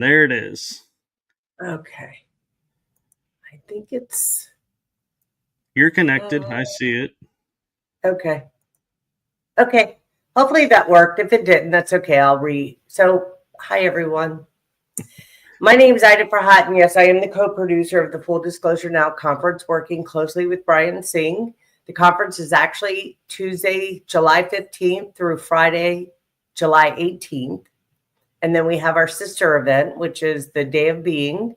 There it is. Okay. I think it's... You're connected. I see it. Okay. Okay. Hopefully that worked. If it didn't, that's okay. So, hi, everyone. My name is Farhat, and yes, I am the co-producer of the Full Disclosure Now conference, working closely with Brian Singh. The conference is actually Tuesday, July 15th through Friday, July 18th. And then we have our sister event, which is the Day of Being,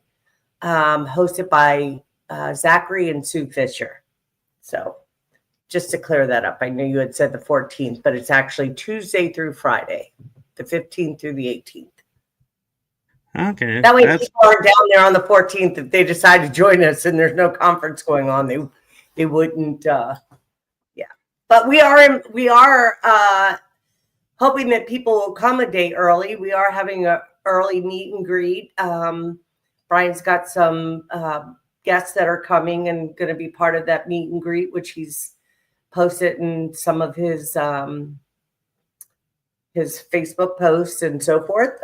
hosted by Zachary and Sue Fisher. So just to clear that up, I knew you had said the 14th, but it's actually Tuesday through Friday, the 15th through the 18th. Okay. That way people aren't down there on the 14th if they decide to join us and there's no conference going on. They wouldn't, yeah. But we are hoping that people will come a day early. We are having an early meet and greet. Brian's got some guests that are coming and going to be part of that meet and greet, which he's posted in some of his Facebook posts and so forth.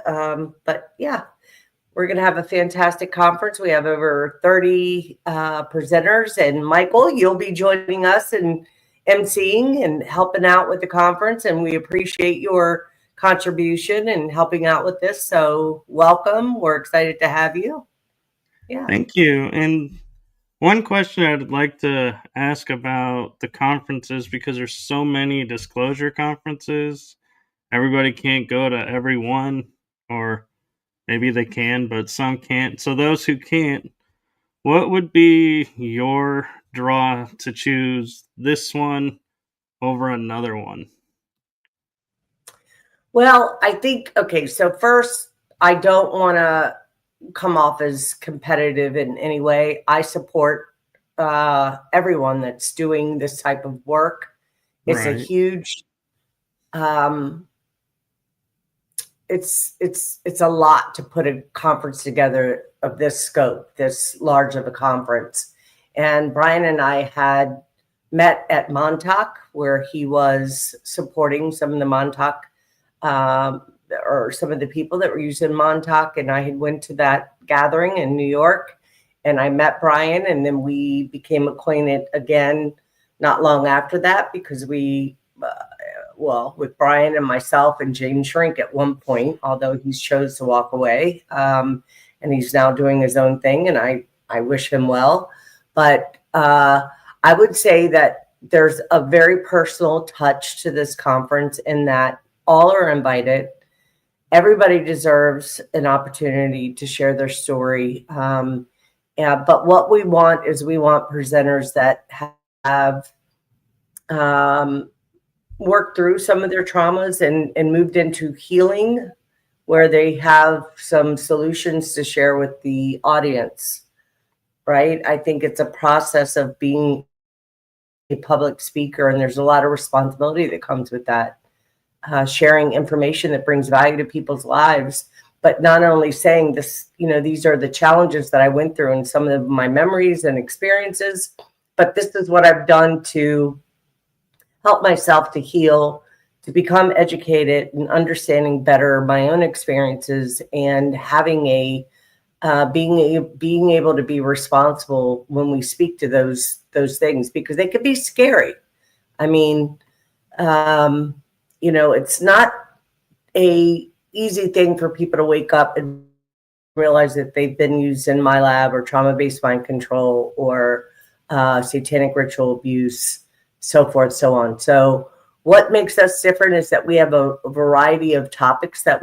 But yeah, we're going to have a fantastic conference. We have over 30 presenters, and Michael, you'll be joining us and emceeing and helping out with the conference, and we appreciate your contribution and helping out with this. So welcome. We're excited to have you. Yeah. Thank you. And one question I'd like to ask about the conferences, because there's so many disclosure conferences, everybody can't go to every one, or maybe they can, but some can't. So those who can't, what would be your draw to choose this one over another one? Well, I think, okay, so first, I don't want to come off as competitive in any way. I support everyone that's doing this type of work. It's a huge, it's a lot to put a conference together of this scope, this large of a conference. And Brian and I had met at Montauk, where he was supporting some of the Montauk, or some of the people that were using Montauk. And I had went to that gathering in New York, and I met Brian, and then we became acquainted again not long after that, because we, with Brian and myself and James Shrink at one point, although he's chose to walk away, and he's now doing his own thing, and I wish him well. But I would say that there's a very personal touch to this conference in that all are invited. Everybody deserves an opportunity to share their story. But what we want is we want presenters that have worked through some of their traumas and moved into healing, where they have some solutions to share with the audience, right? I think it's a process of being a public speaker, and there's a lot of responsibility that comes with that. Sharing information that brings value to people's lives, but not only saying this, these are the challenges that I went through and some of my memories and experiences, but this is what I've done to help myself to heal, to become educated and understanding better my own experiences, and having being able to be responsible when we speak to those things, because they could be scary. I mean, it's not a easy thing for people to wake up and realize that they've been used in my lab, or trauma-based mind control, or satanic ritual abuse, so forth, so on. So what makes us different is that we have a variety of topics that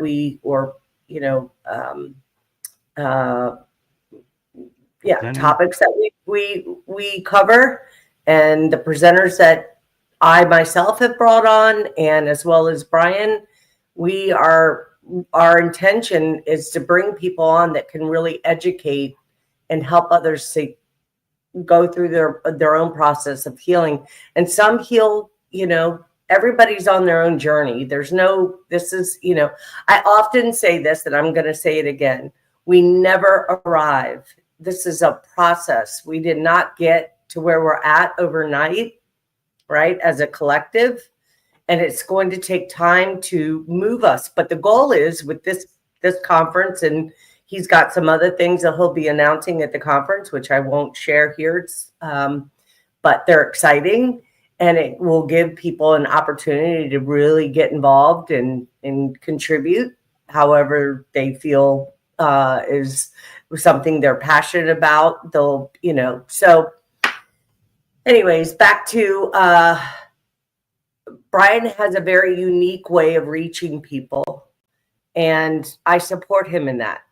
topics that we cover, and the presenters that I myself have brought on, and as well as Brian, our intention is to bring people on that can really educate and help others to go through their own process of healing. And some heal, everybody's on their own journey. I often say this, and I'm going to say it again. We never arrive. This is a process. We did not get to where we're at overnight, right, as a collective, and it's going to take time to move us. But the goal is, with this conference and He's got some other things that he'll be announcing at the conference, which I won't share here, but they're exciting, and it will give people an opportunity to really get involved and contribute however they feel is something they're passionate about. They'll, so anyways, back to Brian has a very unique way of reaching people, and I support him in that.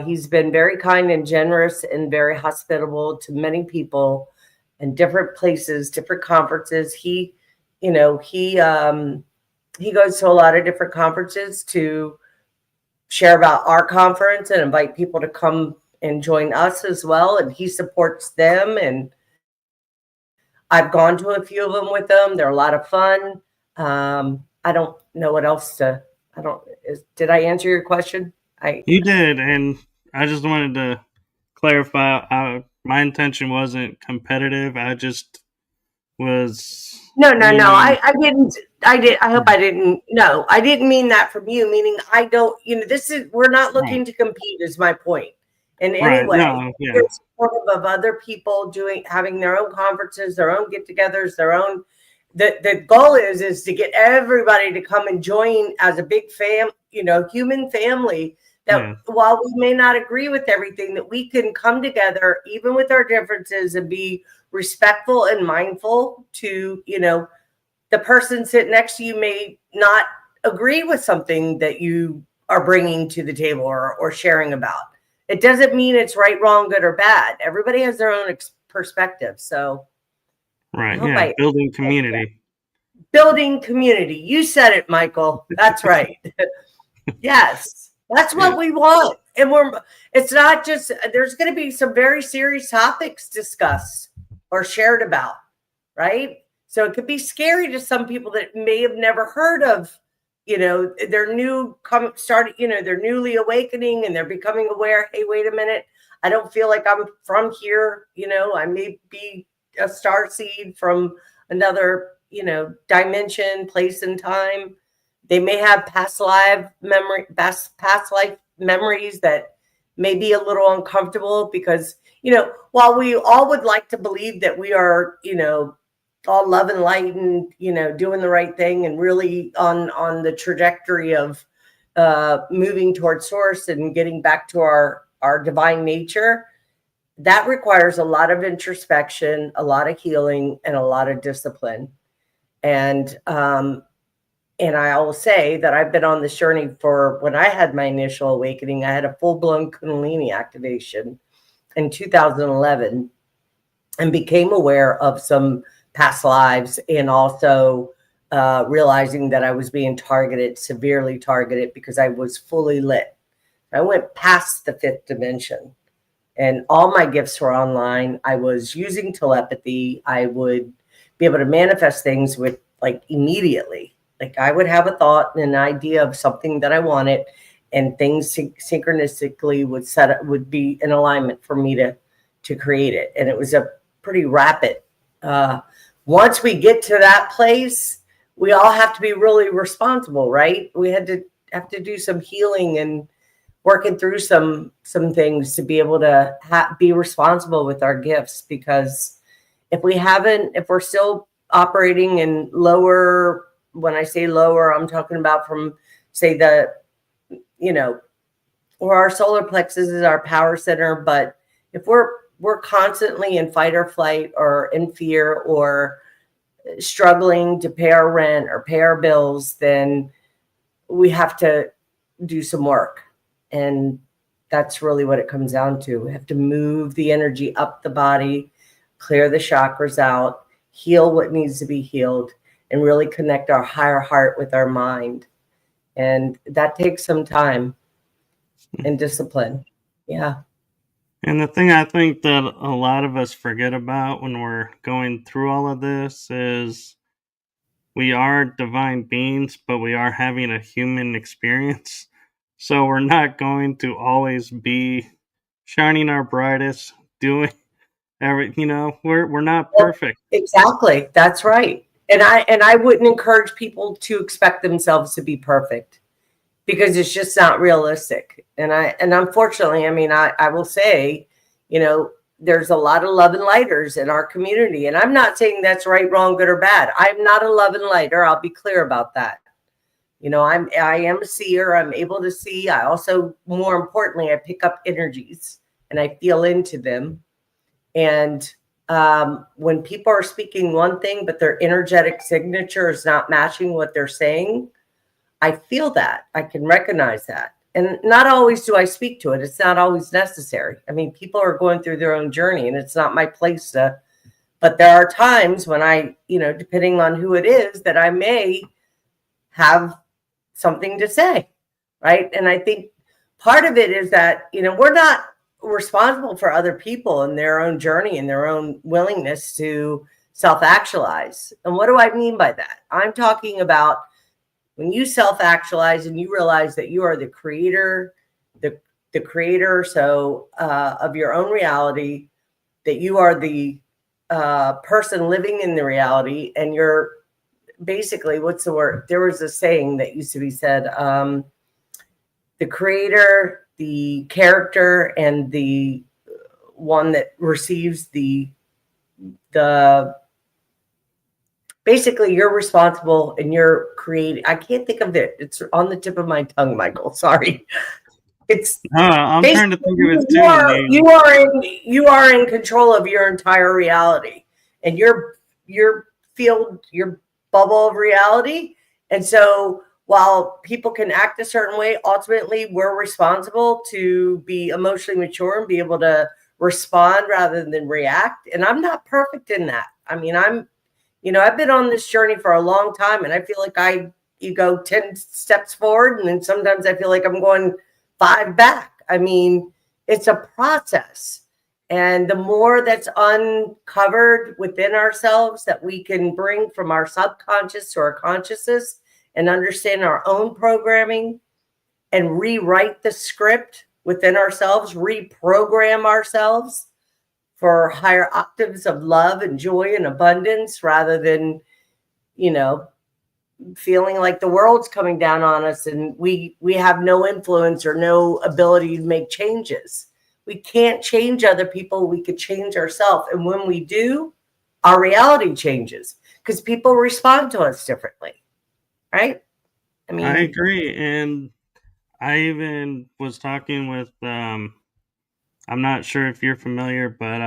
He's been very kind and generous and very hospitable to many people in different places, different conferences. He goes to a lot of different conferences to share about our conference and invite people to come and join us as well. And he supports them. And I've gone to a few of them with them. They're a lot of fun. I don't know what else did I answer your question? You did. And I just wanted to clarify, my intention wasn't competitive. I just was. No. I didn't. I hope I didn't. No, I didn't mean that from you. Meaning, I don't. We're not looking to compete. Is my point. In any way, we're supportive of other people having their own conferences, their own get-togethers, their own. The goal is to get everybody to come and join as a big human family. That while we may not agree with everything, that we can come together, even with our differences, and be respectful and mindful to, the person sitting next to you may not agree with something that you are bringing to the table or sharing about. It doesn't mean it's right, wrong, good, or bad. Everybody has their own perspective. So, building community. Building community. You said it, Michael. That's right. Yes, that's what we want. And it's not just, there's going to be some very serious topics discussed or shared about, right? So it could be scary to some people that may have never heard of, they're they're newly awakening and they're becoming aware. Hey, wait a minute. I don't feel like I'm from here. I may be a star seed from another, dimension, place, and time. They may have past life memories that may be a little uncomfortable because, while we all would like to believe that we are, all love and light and, doing the right thing and really on the trajectory of moving towards source and getting back to our divine nature, that requires a lot of introspection, a lot of healing, and a lot of discipline. And I will say that I've been on this journey for when I had my initial awakening. I had a full-blown Kundalini activation in 2011 and became aware of some past lives and also realizing that I was being severely targeted because I was fully lit. I went past the fifth dimension and all my gifts were online. I was using telepathy. I would be able to manifest things with immediately. I would have a thought and an idea of something that I wanted, and things synchronistically would be in alignment for me to create it. And it was a pretty rapid. Once we get to that place, we all have to be really responsible, right? We have to do some healing and working through some things to be able to be responsible with our gifts. Because if we're still operating in lower, when I say lower, I'm talking about from, say, where our solar plexus is our power center. But if we're constantly in fight or flight or in fear or struggling to pay our rent or pay our bills, then we have to do some work. And that's really what it comes down to. We have to move the energy up the body, clear the chakras out, heal what needs to be healed, and really connect our higher heart with our mind. And that takes some time and discipline. Yeah. And the thing I think that a lot of us forget about when we're going through all of this is we are divine beings, but we are having a human experience. So we're not going to always be shining our brightest, doing we're not perfect. Exactly. That's right. And I wouldn't encourage people to expect themselves to be perfect. because it's just not realistic. And unfortunately, I mean, I will say, you know, there's a lot of love and lighters in our community. And I'm not saying that's right, wrong, good or bad. I'm not a love and lighter. I'll be clear about that. You know, I am a seer. I'm able to see. I also, more importantly, I pick up energies and I feel into them. And when people are speaking one thing, but their energetic signature is not matching what they're saying, I feel that. I can recognize that. And not always do I speak to it. It's not always necessary. I mean, people are going through their own journey and it's not my place to, but there are times when I, you know, depending on who it is, that I may have something to say, right? And I think part of it is that, you know, we're not responsible for other people and their own journey and their own willingness to self-actualize. And what do I mean by that? I'm talking about when you self-actualize and you realize that you are the creator, the creator, so of your own reality, that you are the person living in the reality, and you're basically, what's the word? There was a saying that used to be said, the creator, the character, and the one that receives the basically, you're responsible and you're creating. I can't think of it. It's on the tip of my tongue, Michael. Sorry. It's I'm trying to think of it too. You are in control of your entire reality and your field, your bubble of reality. And so while people can act a certain way, ultimately we're responsible to be emotionally mature and be able to respond rather than react. And I'm not perfect in that. I mean, you know, I've been on this journey for a long time and I feel like you go 10 steps forward and then sometimes I feel like I'm going 5 back. I mean, it's a process. And the more that's uncovered within ourselves that we can bring from our subconscious to our consciousness and understand our own programming and rewrite the script within ourselves, reprogram ourselves for higher octaves of love and joy and abundance, rather than, you know, feeling like the world's coming down on us and we have no influence or no ability to make changes. We can't change other people. We could change ourselves. And when we do, our reality changes because people respond to us differently. Right? I mean, I agree. And I even was talking with I'm not sure if you're familiar, but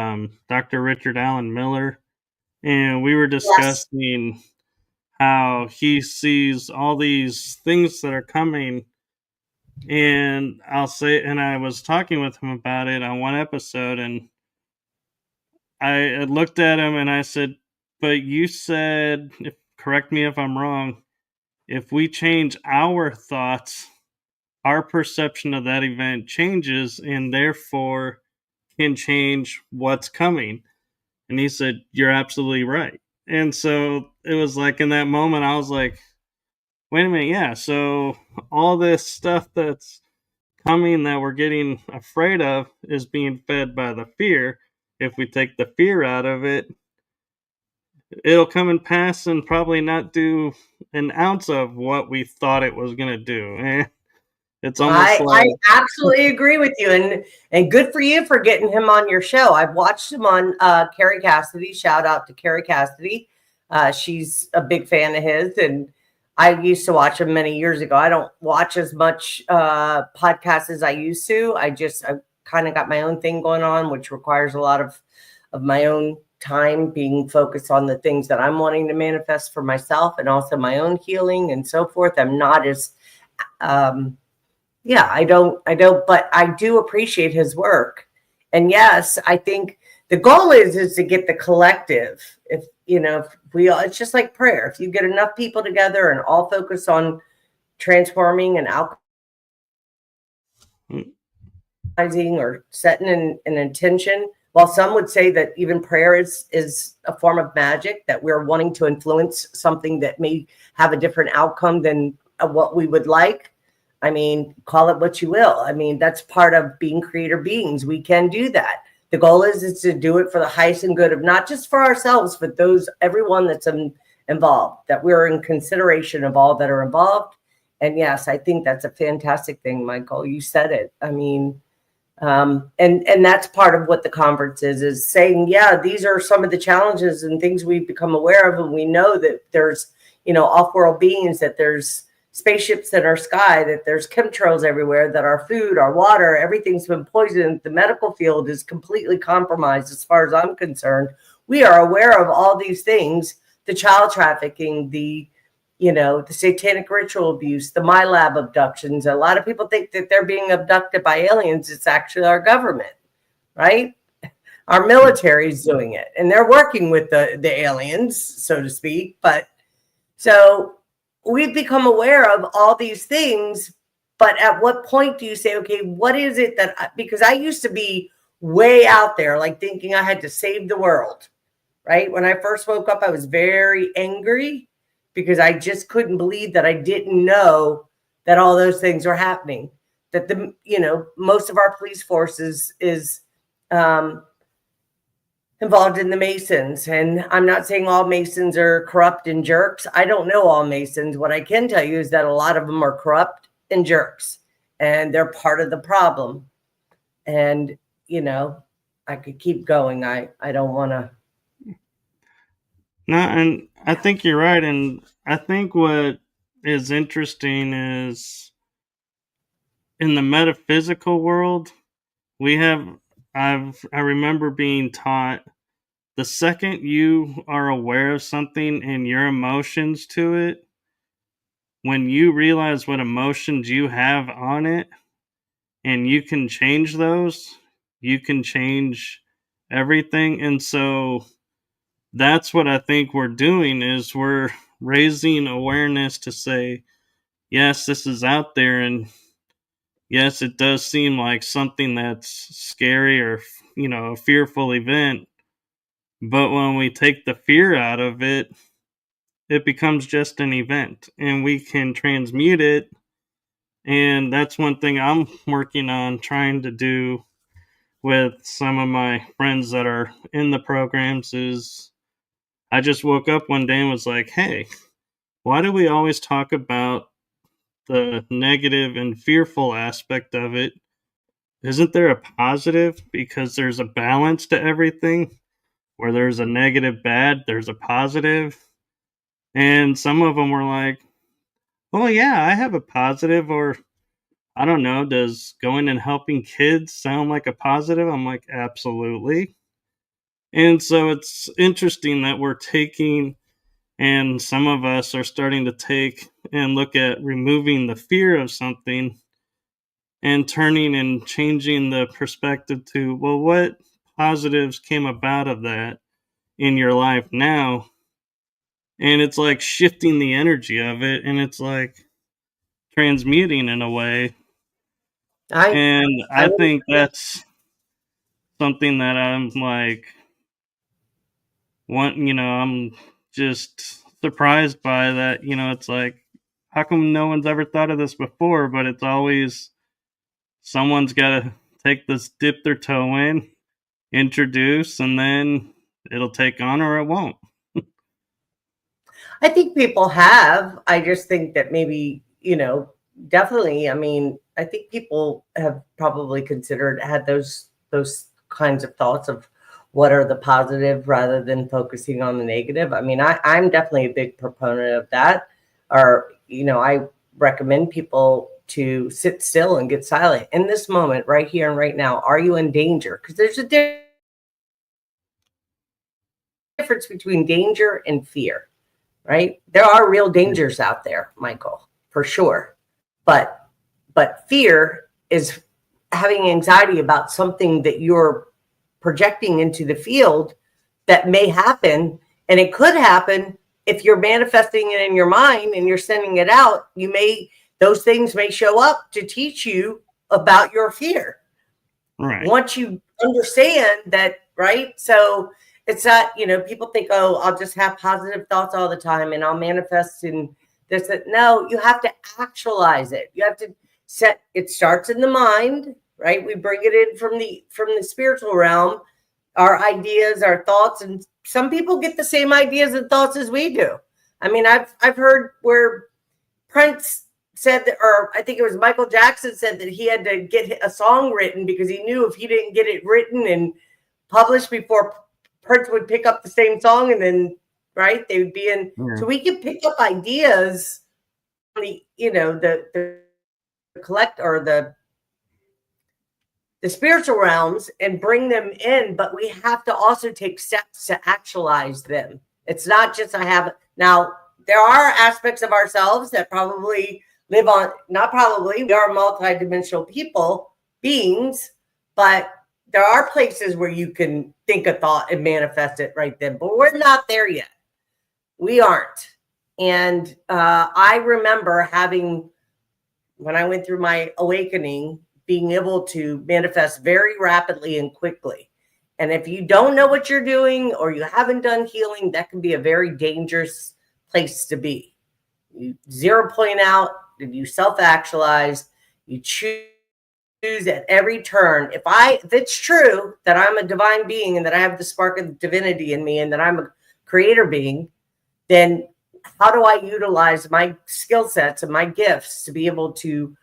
Dr. Richard Allen Miller, and we were yes. discussing how he sees all these things that are coming. And I was talking with him about it on one episode, and I looked at him and I said, but you said, correct me if I'm wrong, if we change our thoughts, our perception of that event changes and therefore can change what's coming. And he said, you're absolutely right. And so it was like in that moment, I was like, wait a minute, yeah. So all this stuff that's coming that we're getting afraid of is being fed by the fear. If we take the fear out of it, it'll come and pass and probably not do an ounce of what we thought it was going to do. It's almost I like absolutely agree with you, and good for you for getting him on your show. I've watched him on Carrie Cassidy. Shout out to Carrie Cassidy. She's a big fan of his, and I used to watch him many years ago. I don't watch as much podcasts as I used to. I kind of got my own thing going on, which requires a lot of my own time being focused on the things that I'm wanting to manifest for myself and also my own healing and so forth. I'm not as I don't, but I do appreciate his work. And yes, I think the goal is to get the collective. If, you know, if we all, it's just like prayer. If you get enough people together and all focus on transforming and alchemizing or setting an intention, while some would say that even prayer is a form of magic, that we're wanting to influence something that may have a different outcome than what we would like. I mean, call it what you will. I mean, that's part of being creator beings. We can do that. The goal is to do it for the highest and good of not just for ourselves, but everyone that's involved, that we're in consideration of all that are involved. And yes, I think that's a fantastic thing, Michael. You said it. I mean, and that's part of what the conference is saying, yeah, these are some of the challenges and things we've become aware of. And we know that there's, off-world beings, that there's spaceships in our sky, that there's chemtrails everywhere, that our food, our water, everything's been poisoned. The medical field is completely compromised as far as I'm concerned. We are aware of all these things, the child trafficking, the satanic ritual abuse, the MyLab abductions. A lot of people think that they're being abducted by aliens. It's actually our government, right? Our military is doing it, and they're working with the aliens, so to speak. But so we've become aware of all these things. But at what point do you say, okay, what is it because I used to be way out there, like thinking I had to save the world, right? When I first woke up, I was very angry because I just couldn't believe that I didn't know that all those things were happening. That most of our police force is involved in the Masons. And I'm not saying all Masons are corrupt and jerks. I don't know all Masons. What I can tell you is that a lot of them are corrupt and jerks, and they're part of the problem. And, I could keep going. I don't want to. No, and I think you're right. And I think what is interesting is in the metaphysical world, I remember being taught the second you are aware of something and your emotions to it, when you realize what emotions you have on it and you can change those, you can change everything. And so that's what I think we're doing, is we're raising awareness to say, yes, this is out there, and yes, it does seem like something that's scary or a fearful event, but when we take the fear out of it, it becomes just an event and we can transmute it. And that's one thing I'm working on trying to do with some of my friends that are in the programs. Is I just woke up one day and was like, hey, why do we always talk about the negative and fearful aspect of it? Isn't there a positive? Because there's a balance to everything. Where there's a negative bad, there's a positive. And some of them were like, oh yeah, I have a positive. Or I don't know, does going and helping kids sound like a positive? I'm like, absolutely. And so it's interesting that we're taking, and some of us are starting to take and look at removing the fear of something and turning and changing the perspective to, well, what positives came about of that in your life now? And it's like shifting the energy of it, and it's like transmuting in a way. And I think that's something that I'm like, I'm just surprised by that. It's like, how come no one's ever thought of this before? But it's always someone's got to dip their toe in, introduce, and then it'll take on or it won't. I think people have. I just think that maybe, definitely. I mean, I think people have probably had those kinds of thoughts of what are the positive rather than focusing on the negative. I mean, I'm definitely a big proponent of that. Or, I recommend people to sit still and get silent in this moment, right here and right now. Are you in danger? Because there's a difference between danger and fear. Right? There are real dangers out there, Michael, for sure. But fear is having anxiety about something that you're projecting into the field that may happen. And it could happen if you're manifesting it in your mind and you're sending it out. Those things may show up to teach you about your fear. Right. Once you understand that, right? So it's not, people think, oh, I'll just have positive thoughts all the time and I'll manifest in this, that. No, you have to actualize it. You have to it starts in the mind, right? We bring it in from the spiritual realm, our ideas, our thoughts, and some people get the same ideas and thoughts as we do. I mean, I've heard where Prince said that, or I think it was Michael Jackson said that he had to get a song written because he knew if he didn't get it written and published before Prince would pick up the same song, and then right they would be in. Yeah. So we can pick up ideas, the the collect or the spiritual realms and bring them in, but we have to also take steps to actualize them. It's not just I have now. There are aspects of ourselves that probably live on, not probably, we are multidimensional beings, but there are places where you can think a thought and manifest it right then, but we're not there yet. We aren't. And I remember when I went through my awakening, being able to manifest very rapidly and quickly. And if you don't know what you're doing or you haven't done healing, that can be a very dangerous place to be. You 0 point out, you self-actualize, you choose at every turn. If it's true that I'm a divine being and that I have the spark of divinity in me and that I'm a creator being, then how do I utilize my skill sets and my gifts to be able to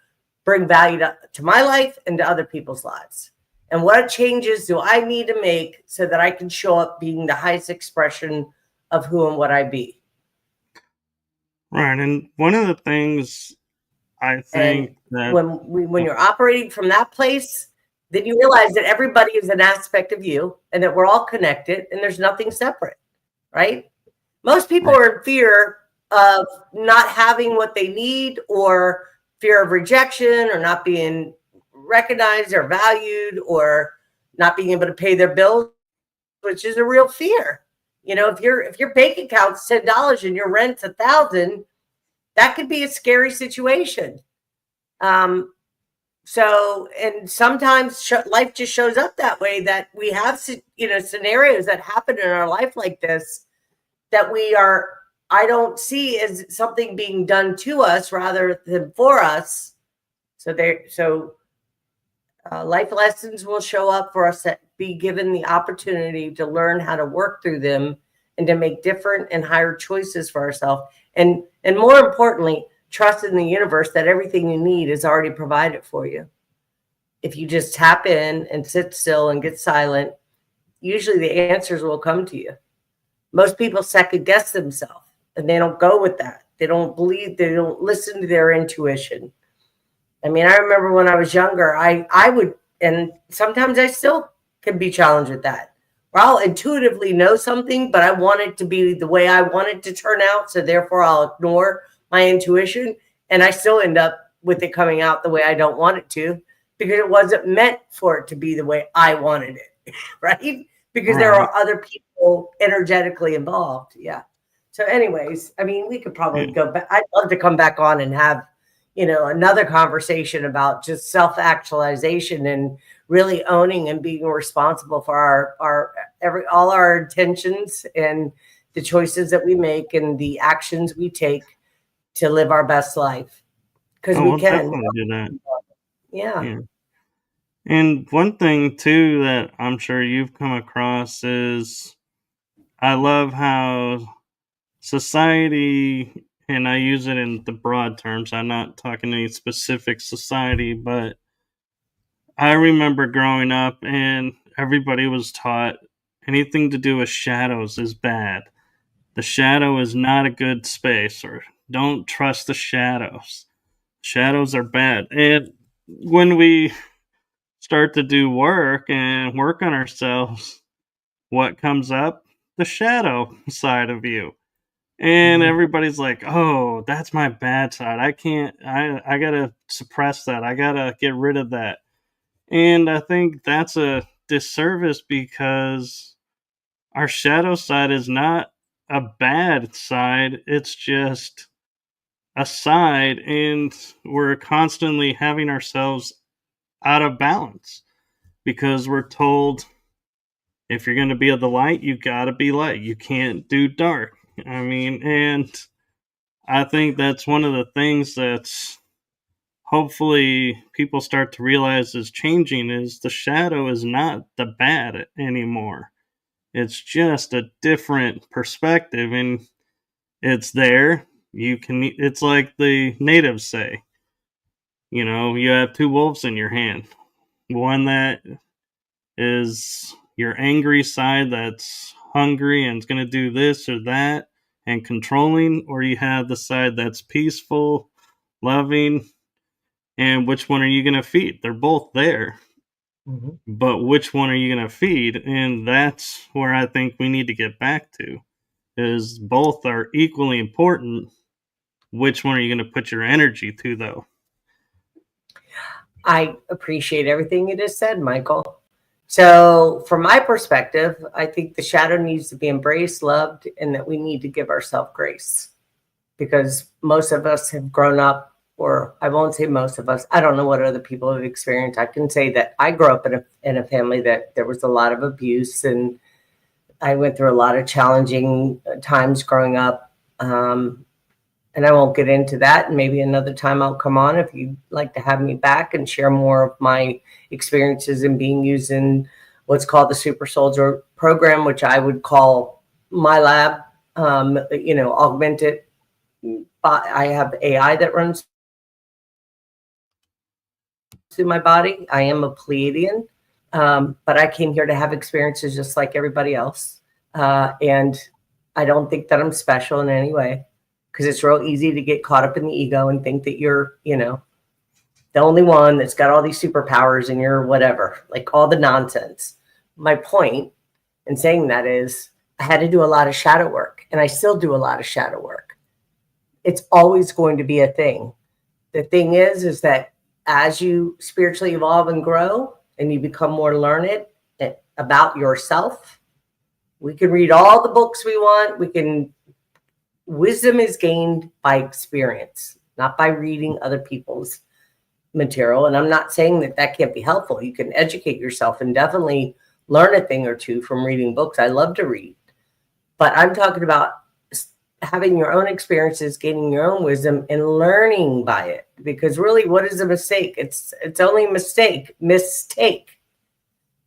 bring value to my life and to other people's lives? And what changes do I need to make so that I can show up being the highest expression of who and what I be? Right. And one of the things I think that when you're operating from that place, then you realize that everybody is an aspect of you and that we're all connected and there's nothing separate, right? Most people are in fear of not having what they need, or fear of rejection, or not being recognized or valued, or not being able to pay their bills, which is a real fear. If your bank account's $10 and your rent's $1,000, that could be a scary situation. So, and sometimes life just shows up that way, that we have, scenarios that happen in our life like this that I don't see as something being done to us rather than for us. So life lessons will show up for us that be given the opportunity to learn how to work through them and to make different and higher choices for ourselves. And more importantly, trust in the universe that everything you need is already provided for you. If you just tap in and sit still and get silent, usually the answers will come to you. Most people second guess themselves and they don't go with that. They don't listen to their intuition. I mean, I remember when I was younger, I would, and sometimes I still can be challenged with that. I'll intuitively know something, but I want it to be the way I want it to turn out. So therefore I'll ignore my intuition, and I still end up with it coming out the way I don't want it to, because it wasn't meant for it to be the way I wanted it, right? Because there are other people energetically involved. Yeah. So anyways, I mean, we could probably go back. I'd love to come back on and have, another conversation about just self-actualization and really owning and being responsible for all our intentions and the choices that we make and the actions we take to live our best life. Because we can. Do that. Yeah. And one thing too that I'm sure you've come across is, I love how society, and I use it in the broad terms, I'm not talking any specific society, but I remember growing up and everybody was taught anything to do with shadows is bad. The shadow is not a good space, or don't trust the shadows. Shadows are bad. And when we start to do work and work on ourselves, what comes up? The shadow side of you. And everybody's like, oh, that's my bad side. I gotta suppress that. I gotta get rid of that. And I think that's a disservice, because our shadow side is not a bad side. It's just a side, and we're constantly having ourselves out of balance because we're told, if you're going to be of the light, you got to be light. You can't do dark. I mean, and I think that's one of the things that's hopefully people start to realize is changing, is the shadow is not the bad anymore. It's just a different perspective, and it's there. It's like the natives say, You have two wolves in your hand. One that is your angry side that's hungry and is going to do this or that and controlling, or you have the side that's peaceful, loving, and which one are you going to feed? They're both there. Mm-hmm. But which one are you going to feed? And that's where I think we need to get back to, is both are equally important. Which one are you going to put your energy to, though? I appreciate everything you just said, Michael. So from my perspective, I think the shadow needs to be embraced, loved, and that we need to give ourselves grace, because most of us have grown up, or I won't say most of us, I don't know what other people have experienced. I can say that I grew up in a family that there was a lot of abuse, and I went through a lot of challenging times growing up. And I won't get into that. And maybe another time I'll come on if you'd like to have me back and share more of my experiences in being used in what's called the Super Soldier program, which I would call my lab, augmented. I have AI that runs through my body. I am a Pleiadian, but I came here to have experiences just like everybody else. And I don't think that I'm special in any way, because it's real easy to get caught up in the ego and think that you're, the only one that's got all these superpowers and you're whatever, like all the nonsense. My point in saying that is I had to do a lot of shadow work, and I still do a lot of shadow work. It's always going to be a thing. The thing is that as you spiritually evolve and grow and you become more learned about yourself, we can read all the books we want. Wisdom is gained by experience, not by reading other people's material. And I'm not saying that can't be helpful. You can educate yourself and definitely learn a thing or two from reading books. I love to read. But I'm talking about having your own experiences, gaining your own wisdom, and learning by it. Because really, what is a mistake? It's only a mistake.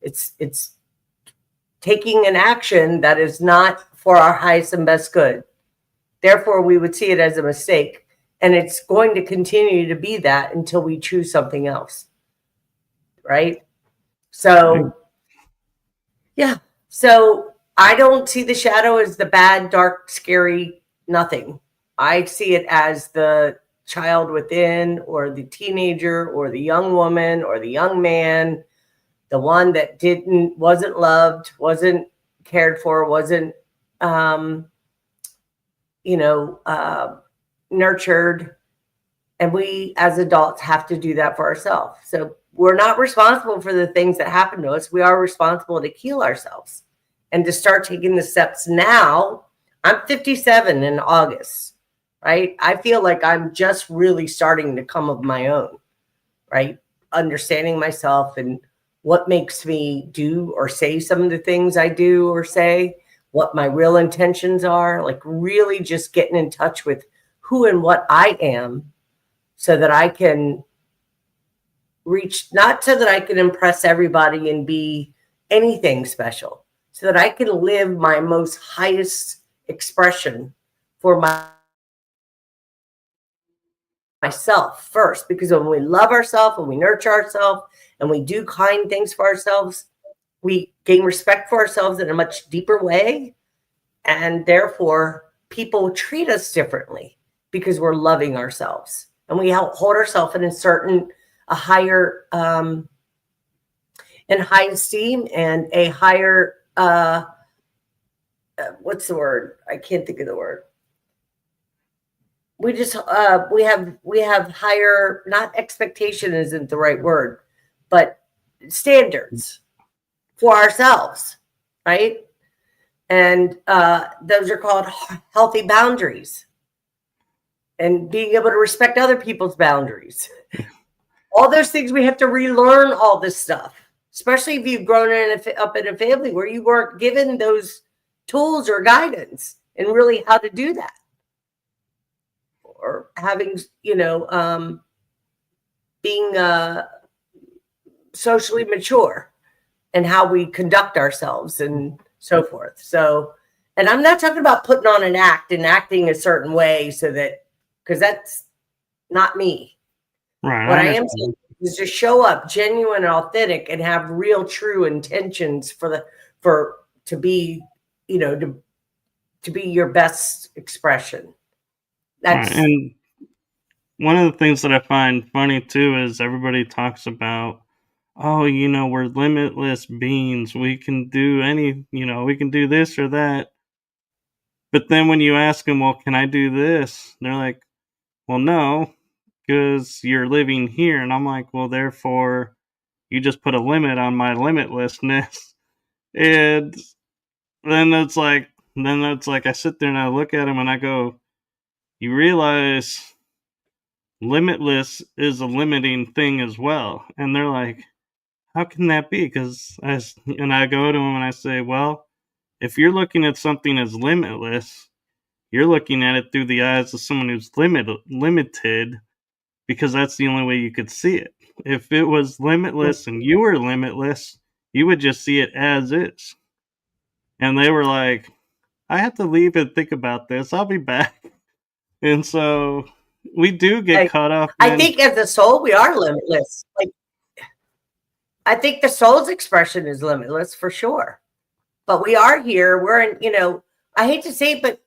It's taking an action that is not for our highest and best good. Therefore, we would see it as a mistake, and it's going to continue to be that until we choose something else, right? So, yeah. So I don't see the shadow as the bad, dark, scary nothing. I see it as the child within, or the teenager, or the young woman, or the young man, the one that wasn't loved, wasn't cared for, wasn't nurtured. And we as adults have to do that for ourselves. So we're not responsible for the things that happen to us. We are responsible to heal ourselves and to start taking the steps now. I'm 57 in August, right? I feel like I'm just really starting to come of my own, right? Understanding myself and what makes me do or say some of the things I do or say, what my real intentions are, like really just getting in touch with who and what I am, so that I can reach, not so that I can impress everybody and be anything special, so that I can live my most highest expression for myself first. Because when we love ourselves and we nurture ourselves and we do kind things for ourselves, we gain respect for ourselves in a much deeper way. And therefore, people treat us differently because we're loving ourselves. And we hold ourselves in a higher, in high esteem and a higher, what's the word? I can't think of the word. We just, we have higher, not expectation isn't the right word, but standards for ourselves, right? And those are called healthy boundaries, and being able to respect other people's boundaries. All those things, we have to relearn all this stuff, especially if you've grown up in a family where you weren't given those tools or guidance and really how to do that. Or having, being socially mature and how we conduct ourselves and so forth. So, and I'm not talking about putting on an act and acting a certain way so that, because that's not me. Right. What I I am saying understand. is to show up genuine and authentic and have real, true intentions for to be, to be your best expression. Right. That's And one of the things that I find funny too is everybody talks about, oh, we're limitless beings. We can do we can do this or that. But then when you ask them, well, can I do this? They're like, well, no, because you're living here. And I'm like, well, therefore, you just put a limit on my limitlessness. And then it's like I sit there and I look at them and I go, you realize limitless is a limiting thing as well. And they're like, how can that be? And I go to them and I say, well, if you're looking at something as limitless, you're looking at it through the eyes of someone who's limited because that's the only way you could see it. If it was limitless and you were limitless, you would just see it as is. And they were like, I have to leave and think about this. I'll be back. And so we do get I, caught up I in. think as a soul we are limitless. Like I think the soul's expression is limitless for sure. But we are here. We're in, I hate to say it, but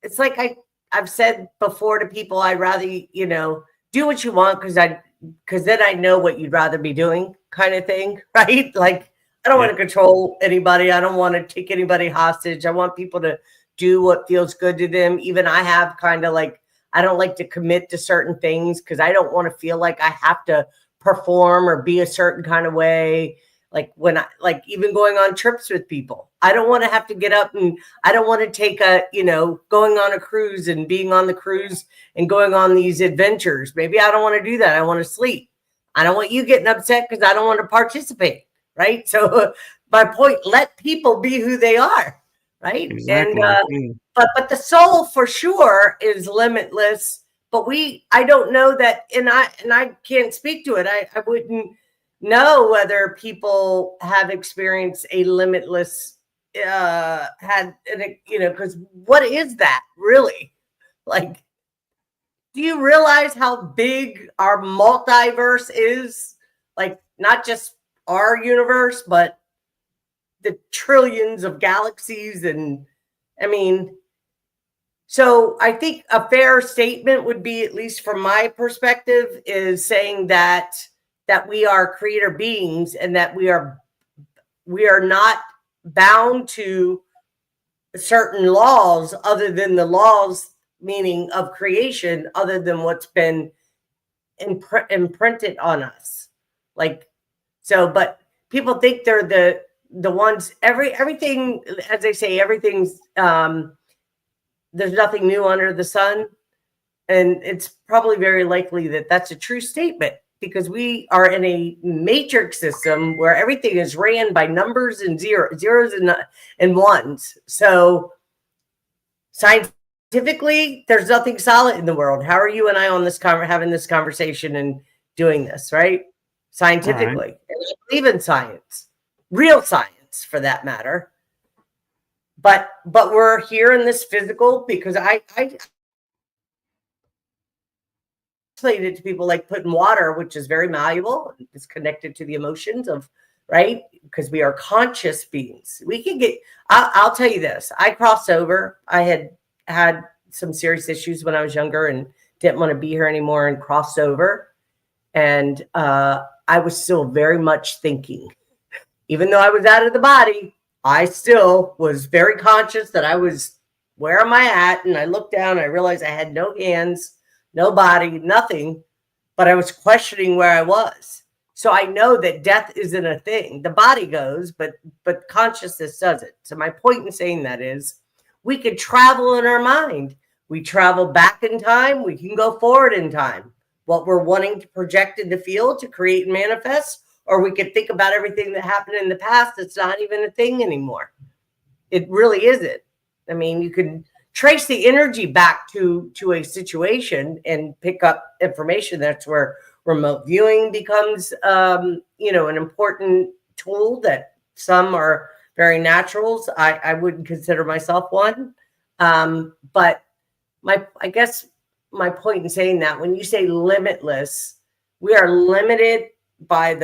it's like I've said before to people, I'd rather, do what you want because then I know what you'd rather be doing, kind of thing, right? Like I don't Yeah, want to control anybody. I don't want to take anybody hostage. I want people to do what feels good to them. Even I have kind of like, I don't like to commit to certain things because I don't want to feel like I have to perform or be a certain kind of way. Like when I like even going on trips with people, I don't want to have to get up and I don't want to take going on a cruise and being on the cruise and going on these adventures. Maybe I don't want to do that. I want to sleep. I don't want you getting upset because I don't want to participate. Right. So my point, let people be who they are. Right. And, exactly. Yeah. but the soul for sure is limitless, but I don't know that. And I can't speak to it. I wouldn't know whether people have experienced a limitless because what is that really? Like, do you realize how big our multiverse is? Like not just our universe, but the trillions of galaxies. And I mean, so I think a fair statement would be, at least from my perspective, is saying that we are creator beings and that we are not bound to certain laws other than the laws, meaning of creation, other than what's been imprinted on us. Like, so, but people think they're the ones, everything, as they say, everything's, there's nothing new under the sun. And it's probably very likely that that's a true statement because we are in a matrix system where everything is ran by numbers and zeros and ones. So scientifically, there's nothing solid in the world. How are you and I on this having this conversation and doing this, right? All right. Scientifically, and I believe in science, real science for that matter. But we're here in this physical because I explain it to people like putting water, which is very malleable. It's connected to the emotions of, right? Because we are conscious beings. We can get, I'll tell you this. I crossed over. I had some serious issues when I was younger and didn't want to be here anymore and crossed over. And I was still very much thinking. Even though I was out of the body, I still was very conscious that I was, where am I at? And I looked down, I realized I had no hands, no body, nothing, but I was questioning where I was. So I know that death isn't a thing. The body goes, but consciousness doesn't. So my point in saying that is we could travel in our mind. We travel back in time. We can go forward in time. What we're wanting to project in the field to create and manifest, or we could think about everything that happened in the past that's not even a thing anymore. It really isn't. I mean, you can trace the energy back to a situation and pick up information. That's where remote viewing becomes, an important tool that some are very naturals. I wouldn't consider myself one. But I guess my point in saying that when you say limitless, we are limited by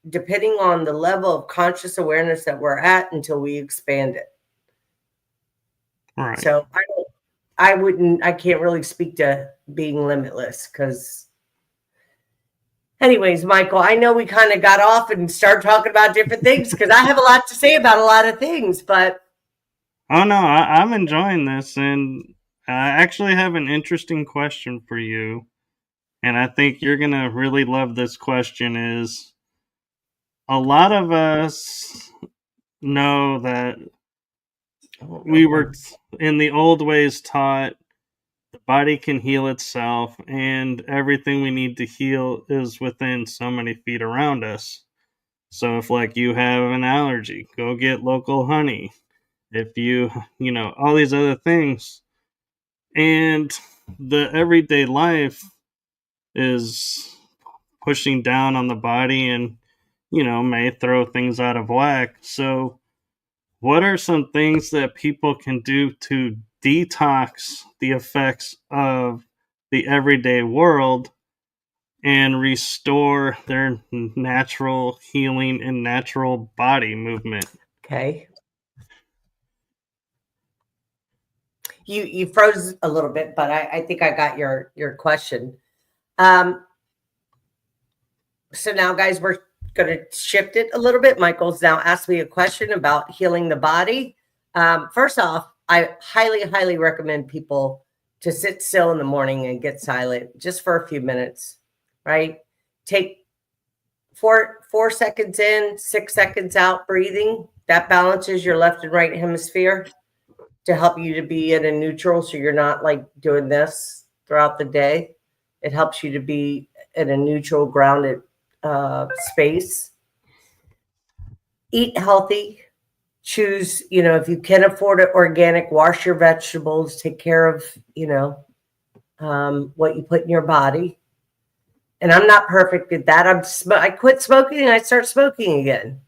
depending on the level of conscious awareness that we're at until we expand it. Right. So I can't really speak to being limitless because anyways, Michael, I know we kind of got off and started talking about different things because I have a lot to say about a lot of things, but. Oh, no, I'm enjoying this, and I actually have an interesting question for you, and I think you're going to really love this question. Is a lot of us know that we were in the old ways taught the body can heal itself, and everything we need to heal is within so many feet around us. So if like you have an allergy, go get local honey. If all these other things. And the everyday life is pushing down on the body and, may throw things out of whack. So, what are some things that people can do to detox the effects of the everyday world and restore their natural healing and natural body movement? Okay. You froze a little bit, but I think I got your question. So now, guys, we're going to shift it a little bit. Michael's now asked me a question about healing the body. First off, I highly, highly recommend people to sit still in the morning and get silent just for a few minutes, right? Take 4 seconds in, 6 seconds out, breathing. That balances your left and right hemisphere to help you to be in a neutral, so you're not like doing this throughout the day. It helps you to be in a neutral, grounded space. Eat healthy. Choose, if you can afford it, organic. Wash your vegetables. Take care of, what you put in your body. And I'm not perfect at that. I quit smoking and I start smoking again.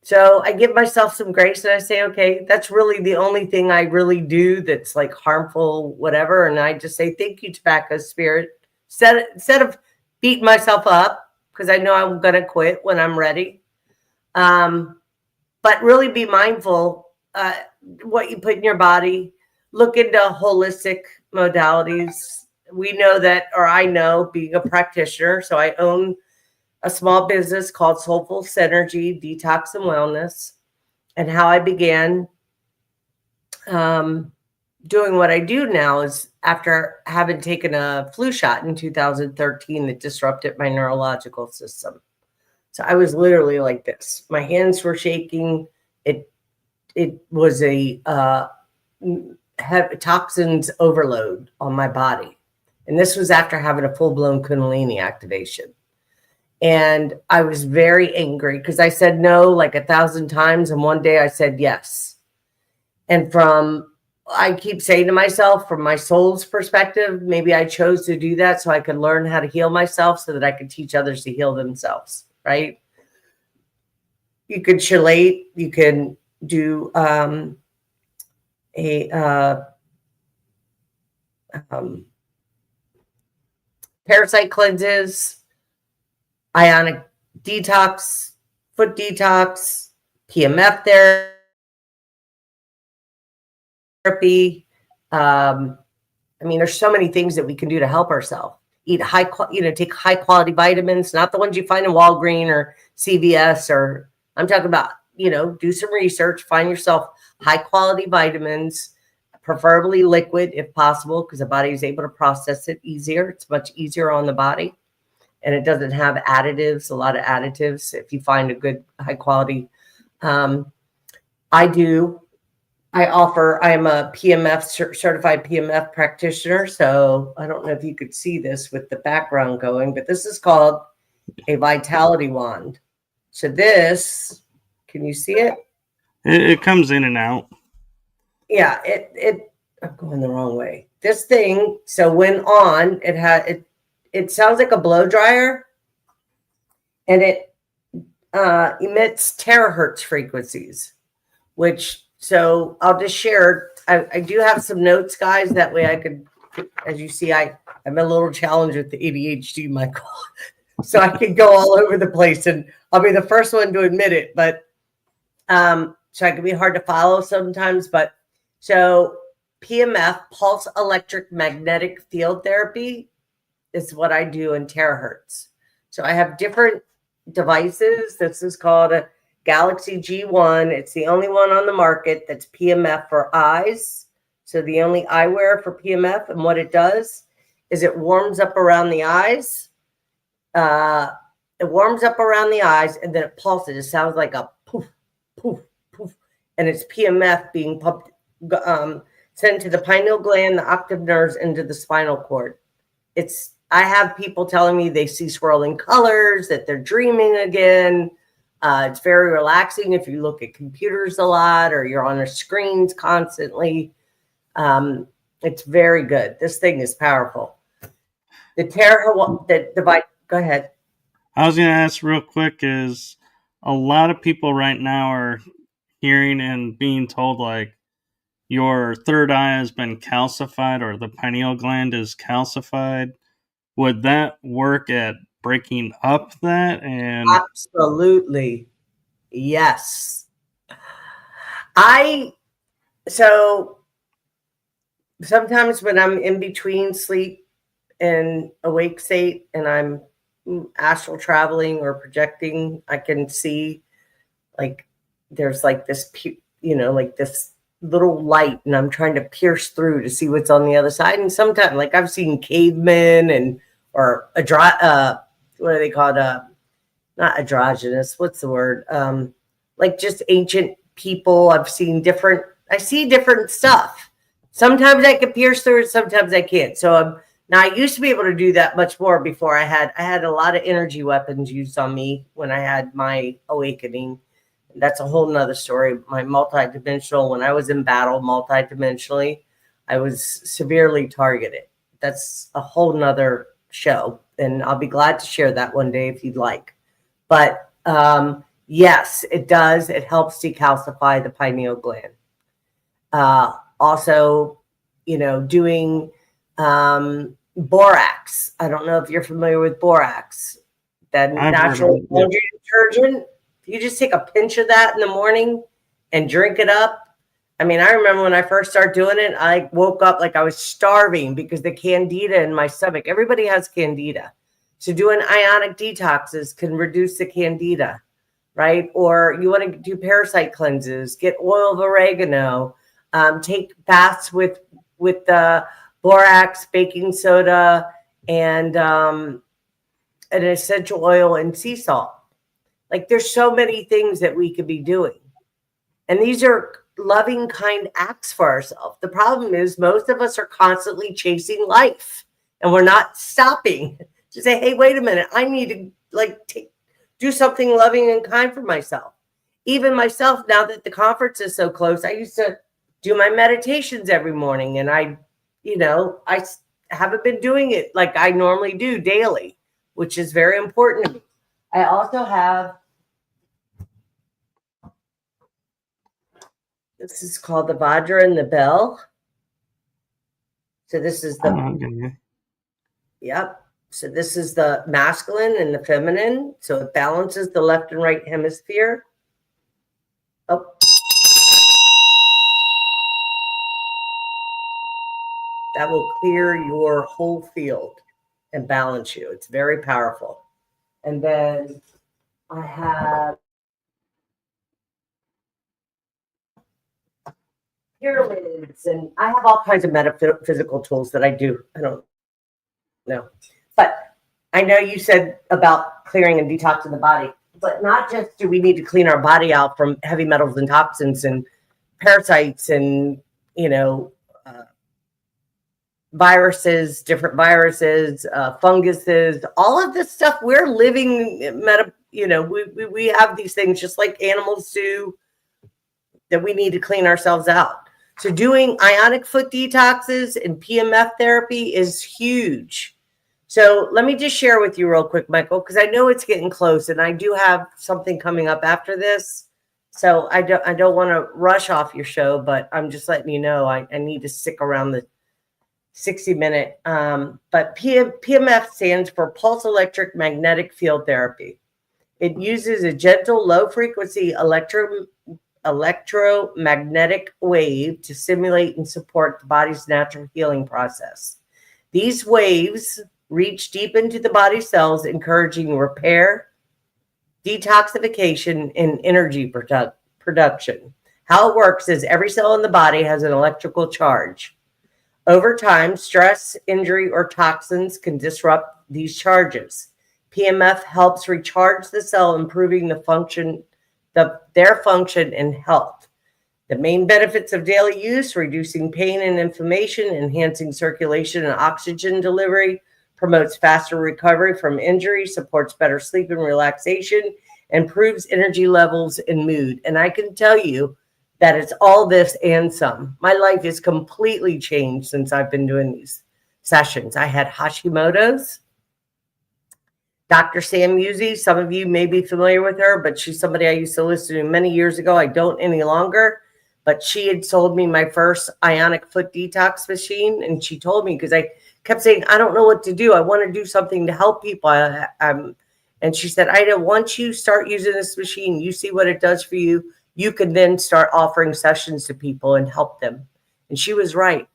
So I give myself some grace and I say, okay, that's really the only thing I really do that's like harmful, whatever. And I just say, thank you, tobacco spirit. Instead of beating myself up, because I know I'm going to quit when I'm ready. But really be mindful what you put in your body. Look into holistic modalities. We know that, or I know, being a practitioner, so I own a small business called Soulful Synergy, Detox and Wellness. And how I began doing what I do now is after having taken a flu shot in 2013 that disrupted my neurological system. So I was literally like this. My hands were shaking. It was a toxins overload on my body. And this was after having a full-blown Kundalini activation. And I was very angry because I said no like 1,000 times. And one day I said yes. And I keep saying to myself, from my soul's perspective, maybe I chose to do that so I could learn how to heal myself so that I could teach others to heal themselves, right? You could chelate. You can do parasite cleanses, ionic detox, foot detox, PEMF therapy. There's so many things that we can do to help ourselves. Eat take high quality vitamins, not the ones you find in Walgreens or CVS, or I'm talking about, do some research, find yourself high quality vitamins, preferably liquid if possible, because the body is able to process it easier. It's much easier on the body. And it doesn't have additives, a lot of additives, if you find a good high quality. I am a PEMF certified PEMF practitioner. So I don't know if you could see this with the background going, but this is called a vitality wand. So this, can you see it? It comes in and out. Yeah, I'm going the wrong way. This thing, so when on, it sounds like a blow dryer, and it emits terahertz frequencies, so I'll just share. I do have some notes, guys. That way I could as you see, I'm a little challenged with the ADHD, Michael. So I can go all over the place, and I'll be the first one to admit it. But so I can be hard to follow sometimes. But so PEMF, pulse electromagnetic field therapy, is what I do in terahertz. So I have different devices. This is called a Galaxy G1. It's the only one on the market that's PEMF for eyes. So the only eyewear for PEMF, and what it does is it warms up around the eyes. It warms up around the eyes, and then it pulses. It sounds like a poof, poof, poof, and it's PEMF being pumped, sent to the pineal gland, the octave nerves, into the spinal cord. I have people telling me they see swirling colors, that they're dreaming again. It's very relaxing if you look at computers a lot or you're on screens constantly. It's very good. This thing is powerful. The device. Go ahead. I was going to ask real quick, is a lot of people right now are hearing and being told like your third eye has been calcified or the pineal gland is calcified. Would that work at breaking up that? And absolutely, yes. So sometimes when I'm in between sleep and awake state and I'm astral traveling or projecting, I can see like there's like this, like this little light, and I'm trying to pierce through to see what's on the other side. And sometimes, like I've seen cavemen or what are they called? Not androgynous. What's the word? Like just ancient people. I see different stuff. Sometimes I can pierce through it. Sometimes I can't. So now I used to be able to do that much more before. I had a lot of energy weapons used on me when I had my awakening. That's a whole nother story. My multidimensional, when I was in battle multidimensionally, I was severely targeted. That's a whole nother show. And I'll be glad to share that one day if you'd like. But yes, it does. It helps decalcify the pineal gland. Also, doing borax. I don't know if you're familiar with borax, that natural laundry detergent. You just take a pinch of that in the morning and drink it up. I mean, I remember when I first started doing it, I woke up like I was starving because the candida in my stomach. Everybody has candida. So doing ionic detoxes can reduce the candida, right? Or you want to do parasite cleanses, get oil of oregano, take baths with the borax, baking soda, and an essential oil and sea salt. Like there's so many things that we could be doing. And these are loving, kind acts for ourselves. The problem is most of us are constantly chasing life and we're not stopping to say, hey, wait a minute. I need to do something loving and kind for myself. Even myself, now that the conference is so close, I used to do my meditations every morning. And I haven't been doing it like I normally do daily, which is very important to me. I also have, this is called the Vajra and the Bell. So this is yep. So this is the masculine and the feminine. So it balances the left and right hemisphere. Oh. That will clear your whole field and balance you. It's very powerful. And then I have pyramids, and I have all kinds of metaphysical tools that I do. I don't know. But I know you said about clearing and detoxing the body, but not just do we need to clean our body out from heavy metals and toxins and parasites and, viruses, different viruses, funguses, all of this stuff. We're living, we have these things just like animals do that we need to clean ourselves out. So doing ionic foot detoxes and PEMF therapy is huge. So let me just share with you real quick, Michael, because I know it's getting close and I do have something coming up after this. So I don't want to rush off your show, but I'm just letting you know I need to stick around 60-minute. But PEMF stands for Pulse Electric Magnetic Field Therapy. It uses a gentle, low-frequency electromagnetic wave to stimulate and support the body's natural healing process. These waves reach deep into the body cells, encouraging repair, detoxification, and energy production. How it works is every cell in the body has an electrical charge. Over time, stress, injury, or toxins can disrupt these charges. PEMF helps recharge the cell, improving their function and health. The main benefits of daily use: reducing pain and inflammation, enhancing circulation and oxygen delivery, promotes faster recovery from injury, supports better sleep and relaxation, improves energy levels and mood. And I can tell you that it's all this and some. My life is completely changed since I've been doing these sessions. I had Hashimoto's. Dr. Sam Musi, some of you may be familiar with her, but she's somebody I used to listen to many years ago. I don't any longer, but she had sold me my first ionic foot detox machine. And she told me, because I kept saying, I don't know what to do. I want to do something to help people. And she said, Ida, once you start using this machine, you see what it does for you. You can then start offering sessions to people and help them. And she was right.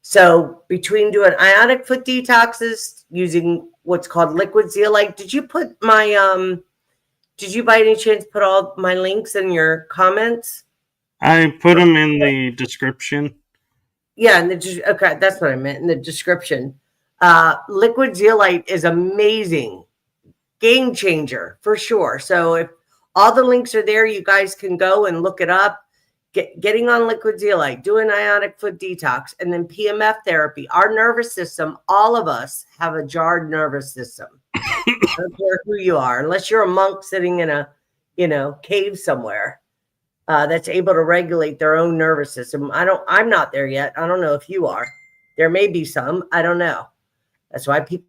So between doing ionic foot detoxes, using what's called liquid zeolite, did you by any chance put all my links in your comments? I put them in the description. Yeah, okay, that's what I meant, in the description. Liquid zeolite is amazing. Game changer for sure. So if all the links are there, you guys can go and look it up. Getting on liquid zeolite, doing ionic foot detox, and then PEMF therapy. Our nervous system, all of us have a jarred nervous system. I don't care who you are, unless you're a monk sitting in a, cave somewhere that's able to regulate their own nervous system. I'm not there yet. I don't know if you are. There may be some. I don't know. That's why people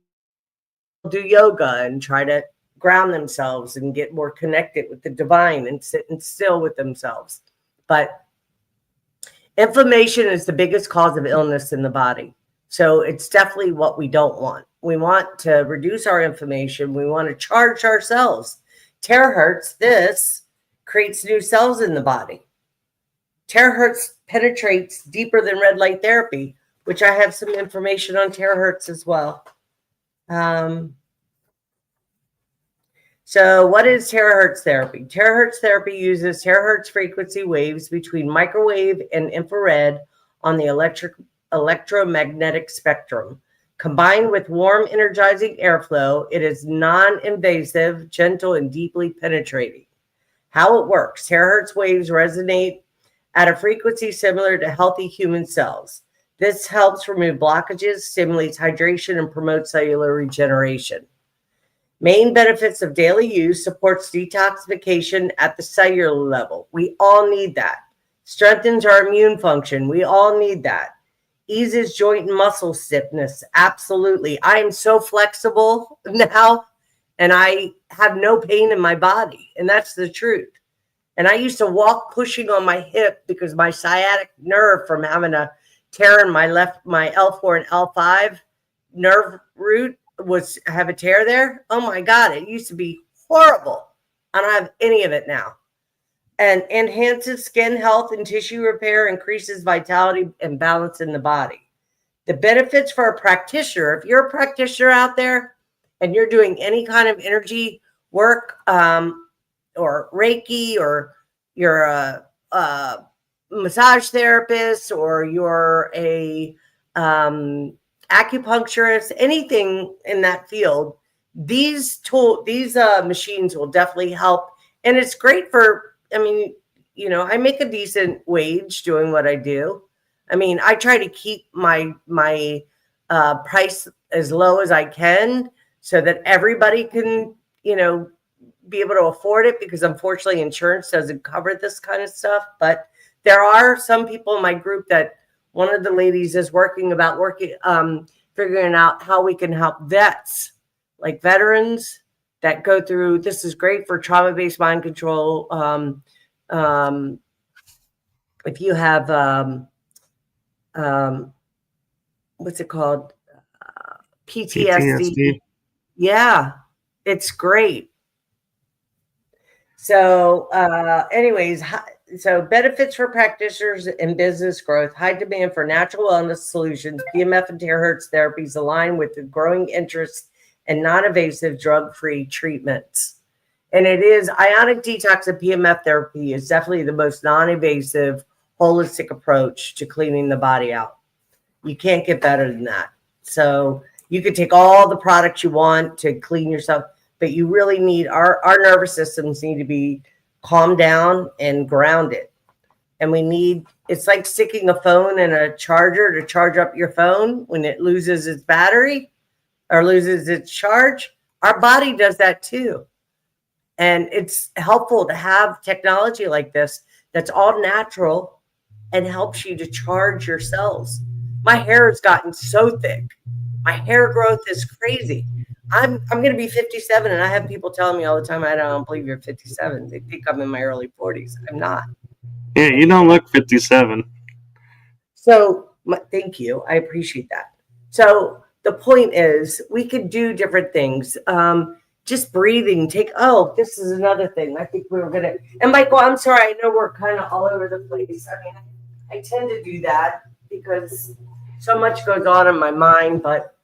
do yoga and try to ground themselves and get more connected with the divine and sit still with themselves. But inflammation is the biggest cause of illness in the body. So it's definitely what we don't want. We want to reduce our inflammation. We want to charge ourselves. Terahertz, this creates new cells in the body. Terahertz penetrates deeper than red light therapy, which I have some information on terahertz as well. So what is terahertz therapy? Terahertz therapy uses terahertz frequency waves between microwave and infrared on the electromagnetic spectrum. Combined with warm, energizing airflow, it is non-invasive, gentle, and deeply penetrating. How it works: terahertz waves resonate at a frequency similar to healthy human cells. This helps remove blockages, stimulates hydration, and promotes cellular regeneration. Main benefits of daily use: supports detoxification at the cellular level. We all need that. Strengthens our immune function. We all need that. Eases joint and muscle stiffness. Absolutely. I am so flexible now, and I have no pain in my body. And that's the truth. And I used to walk pushing on my hip because my sciatic nerve from having a tear in my L4 and L5 nerve root have a tear there. Oh my God, it used to be horrible. I don't have any of it now. And enhances skin health and tissue repair, increases vitality and balance in the body. The benefits for a practitioner: if you're a practitioner out there and you're doing any kind of energy work, or Reiki, or you're a massage therapist, or you're a acupuncturist, anything in that field, these machines will definitely help. And it's great for, I make a decent wage doing what I do. I try to keep my price as low as I can so that everybody can, be able to afford it, because unfortunately insurance doesn't cover this kind of stuff. But there are some people in my group that one of the ladies is figuring out how we can help vets, like veterans that go through. This is great for trauma-based mind control. If you have what's it called? PTSD. PTSD. Yeah, it's great. So, anyways, so benefits for practitioners and business growth, high demand for natural wellness solutions, PMF and terahertz therapies align with the growing interest in non-invasive drug-free treatments. And it is ionic detox and PMF therapy is definitely the most non-invasive, holistic approach to cleaning the body out. You can't get better than that. So you could take all the products you want to clean yourself, but you really need our nervous systems need to be calmed down and grounded. And we need, it's like sticking a phone in a charger to charge up your phone when it loses its battery or loses its charge. Our body does that too. And it's helpful to have technology like this that's all natural and helps you to charge your cells. My hair has gotten so thick. My hair growth is crazy. I'm going to be 57, and I have people telling me all the time, I don't believe you're 57. They think I'm in my early 40s. I'm not. Yeah, you don't look 57. So thank you. I appreciate that. So the point is we could do different things. Just breathing, this is another thing. I think we were going to, and Michael, I'm sorry. I know we're kind of all over the place. I mean, I tend to do that because so much goes on in my mind, but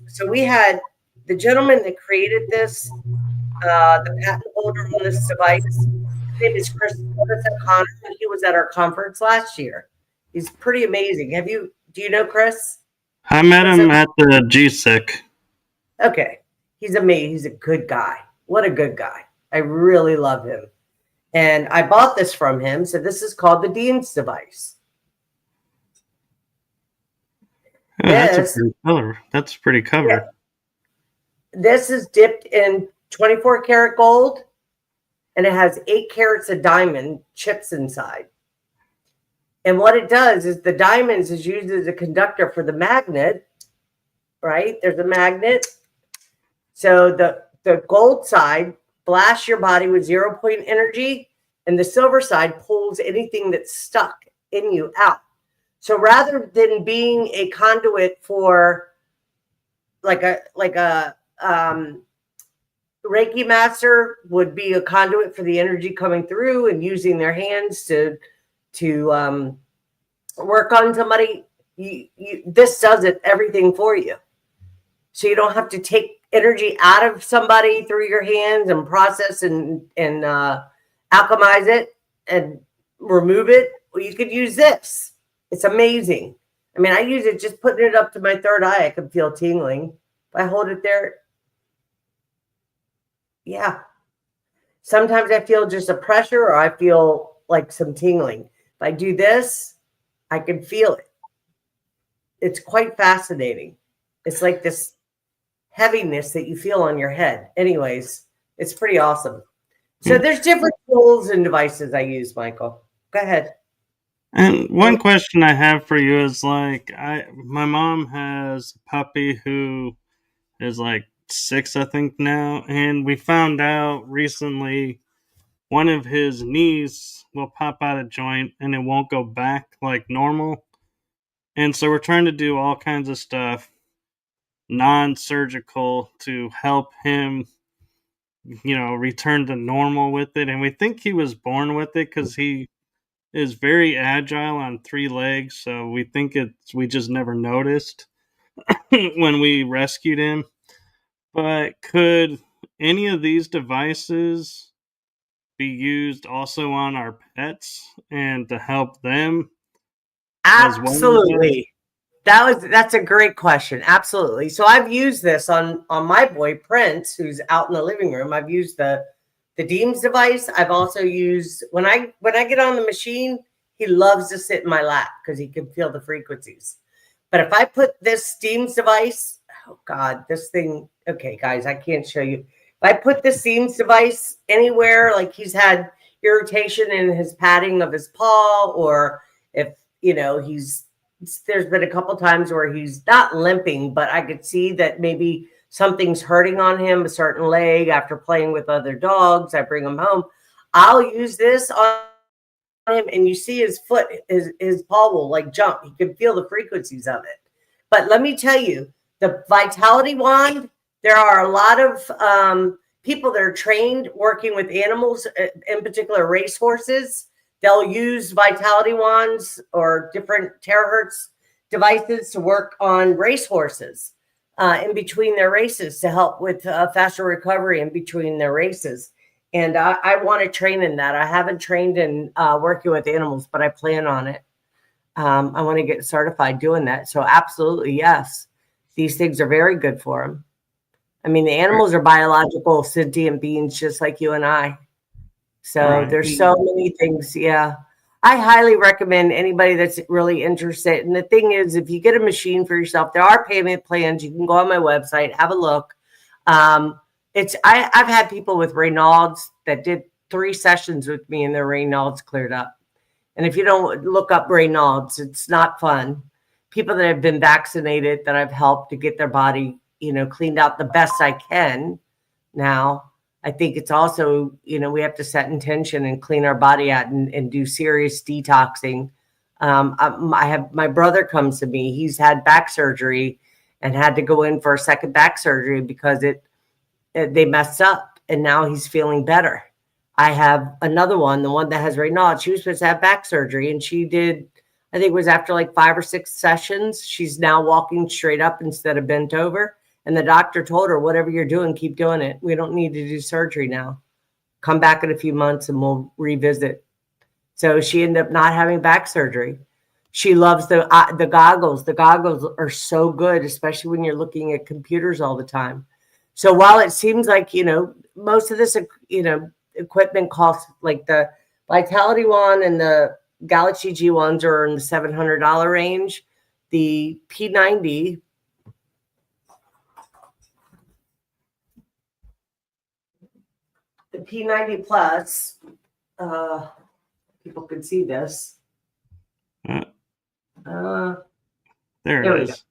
so we had the gentleman that created this, the patent holder on this device. His name is Chris O'Connor, and he was at our conference last year. He's pretty amazing. Do you know Chris? I met him at the GSIC. Okay. He's amazing. He's a good guy. What a good guy. I really love him. And I bought this from him. So this is called the Dean's device. Oh, that's a pretty color. That's pretty cover. Yeah. This is dipped in 24 karat gold, and it has 8 carats of diamond chips inside. And what it does is the diamonds is used as a conductor for the magnet, right? There's a magnet. So the gold side blasts your body with 0 point energy, and the silver side pulls anything that's stuck in you out. So rather than being a conduit for like a Reiki master would be a conduit for the energy coming through and using their hands to work on somebody, this does everything for you. So you don't have to take energy out of somebody through your hands and process and alchemize it and remove it. Well, you could use this. It's amazing. I mean, I use it just putting it up to my third eye. I can feel tingling. If I hold it there, yeah. Sometimes I feel just a pressure or I feel like some tingling. If I do this, I can feel it. It's quite fascinating. It's like this heaviness that you feel on your head. Anyways, it's pretty awesome. So there's different tools and devices I use, Michael. Go ahead. And one question I have for you is my mom has a puppy who is like 6, I think now, and we found out recently one of his knees will pop out of joint and it won't go back like normal. And so we're trying to do all kinds of stuff non-surgical to help him, return to normal with it. And we think he was born with it because he is very agile on 3 legs. So we think we just never noticed when we rescued him. But could any of these devices be used also on our pets and to help them? Absolutely. That's a great question. Absolutely. So I've used this on my boy Prince, who's out in the living room. I've used the Deems device. I've also used when I get on the machine, he loves to sit in my lap because he can feel the frequencies. But if I put this Deems device, oh God, this thing. Okay, guys, I can't show you. If I put this Deems device anywhere, like he's had irritation in his padding of his paw, or if there's been a couple times where he's not limping, but I could see that maybe something's hurting on him, a certain leg after playing with other dogs. I bring him home. I'll use this on him, and you see his foot, his paw will like jump. He can feel the frequencies of it. But let me tell you, the Vitality Wand, there are a lot of people that are trained working with animals, in particular racehorses. They'll use Vitality Wands or different terahertz devices to work on racehorses in between their races to help with faster recovery in between their races. And I want to train in that. I haven't trained in working with animals, but I plan on it. I want to get certified doing that. So absolutely, yes. These things are very good for them. I mean, the animals are biological sentient beings just like you and I. So there's so many things. Yeah. I highly recommend anybody that's really interested. And the thing is, if you get a machine for yourself, there are payment plans. You can go on my website, have a look. I've had people with Raynaud's that did 3 sessions with me and their Raynaud's cleared up. And if you don't look up Raynaud's, it's not fun. People that have been vaccinated that I've helped to get their body, cleaned out the best I can now. I think it's also, we have to set intention and clean our body out and do serious detoxing. I have my brother comes to me. He's had back surgery and had to go in for a second back surgery because they messed up, and now he's feeling better. I have another one, the one that has Raynaud's. She was supposed to have back surgery, and she did. I think it was after like 5 or 6 sessions. She's now walking straight up instead of bent over. And the doctor told her, whatever you're doing, keep doing it. We don't need to do surgery now. Come back in a few months and we'll revisit. So she ended up not having back surgery. She loves the goggles. The goggles are so good, especially when you're looking at computers all the time. So while it seems like, most of this, equipment costs, like the Vitality Wand and the Galaxy G1s are in the $700 range. The P90, the P90 Plus, people can see this. There it is.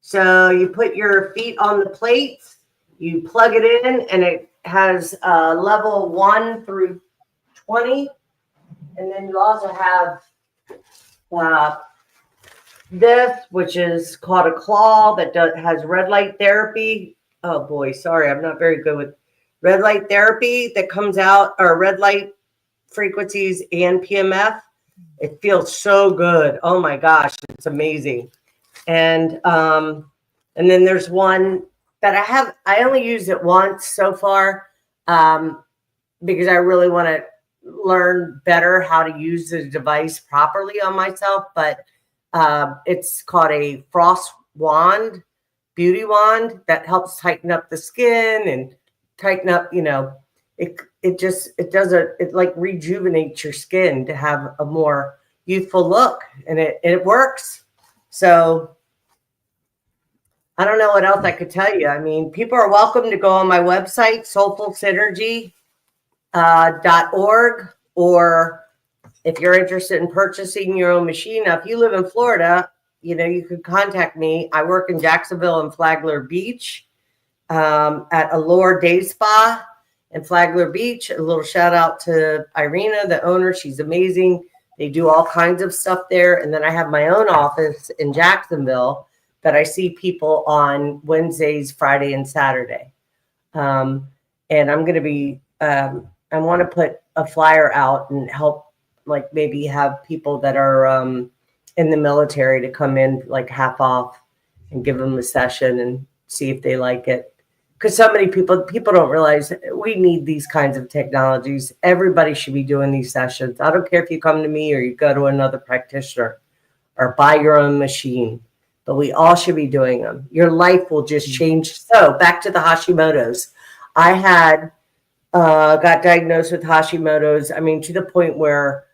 So you put your feet on the plate, you plug it in, and it has level 1 through 20. And then you also have this, which is called a claw that has red light therapy. Oh boy, sorry, I'm not very good with red light therapy that comes out, or red light frequencies and PEMF. It feels so good. Oh my gosh, it's amazing. And then there's one that I only used it once so far because I really want to learn better how to use the device properly on myself. But it's called a frost wand, beauty wand, that helps tighten up the skin and tighten up, it like rejuvenates your skin to have a more youthful look, and it works. So I don't know what else I could tell you. I mean, people are welcome to go on my website, soulfulsynergy.org, or if you're interested in purchasing your own machine. Now, if you live in Florida, you could contact me. I work in Jacksonville and Flagler Beach at Allure Day Spa in Flagler Beach. A little shout out to Irina, the owner. She's amazing. They do all kinds of stuff there. And then I have my own office in Jacksonville that I see people on Wednesdays, Friday, and Saturday. And I'm going to be, I want to put a flyer out and help, like maybe have people that are in the military to come in like half off and give them a session and see if they like it. Because so many people don't realize we need these kinds of technologies. Everybody should be doing these sessions. I don't care if you come to me or you go to another practitioner or buy your own machine, but we all should be doing them. Your life will just change. So back to the Hashimoto's. I had got diagnosed with Hashimoto's. I mean, to the point where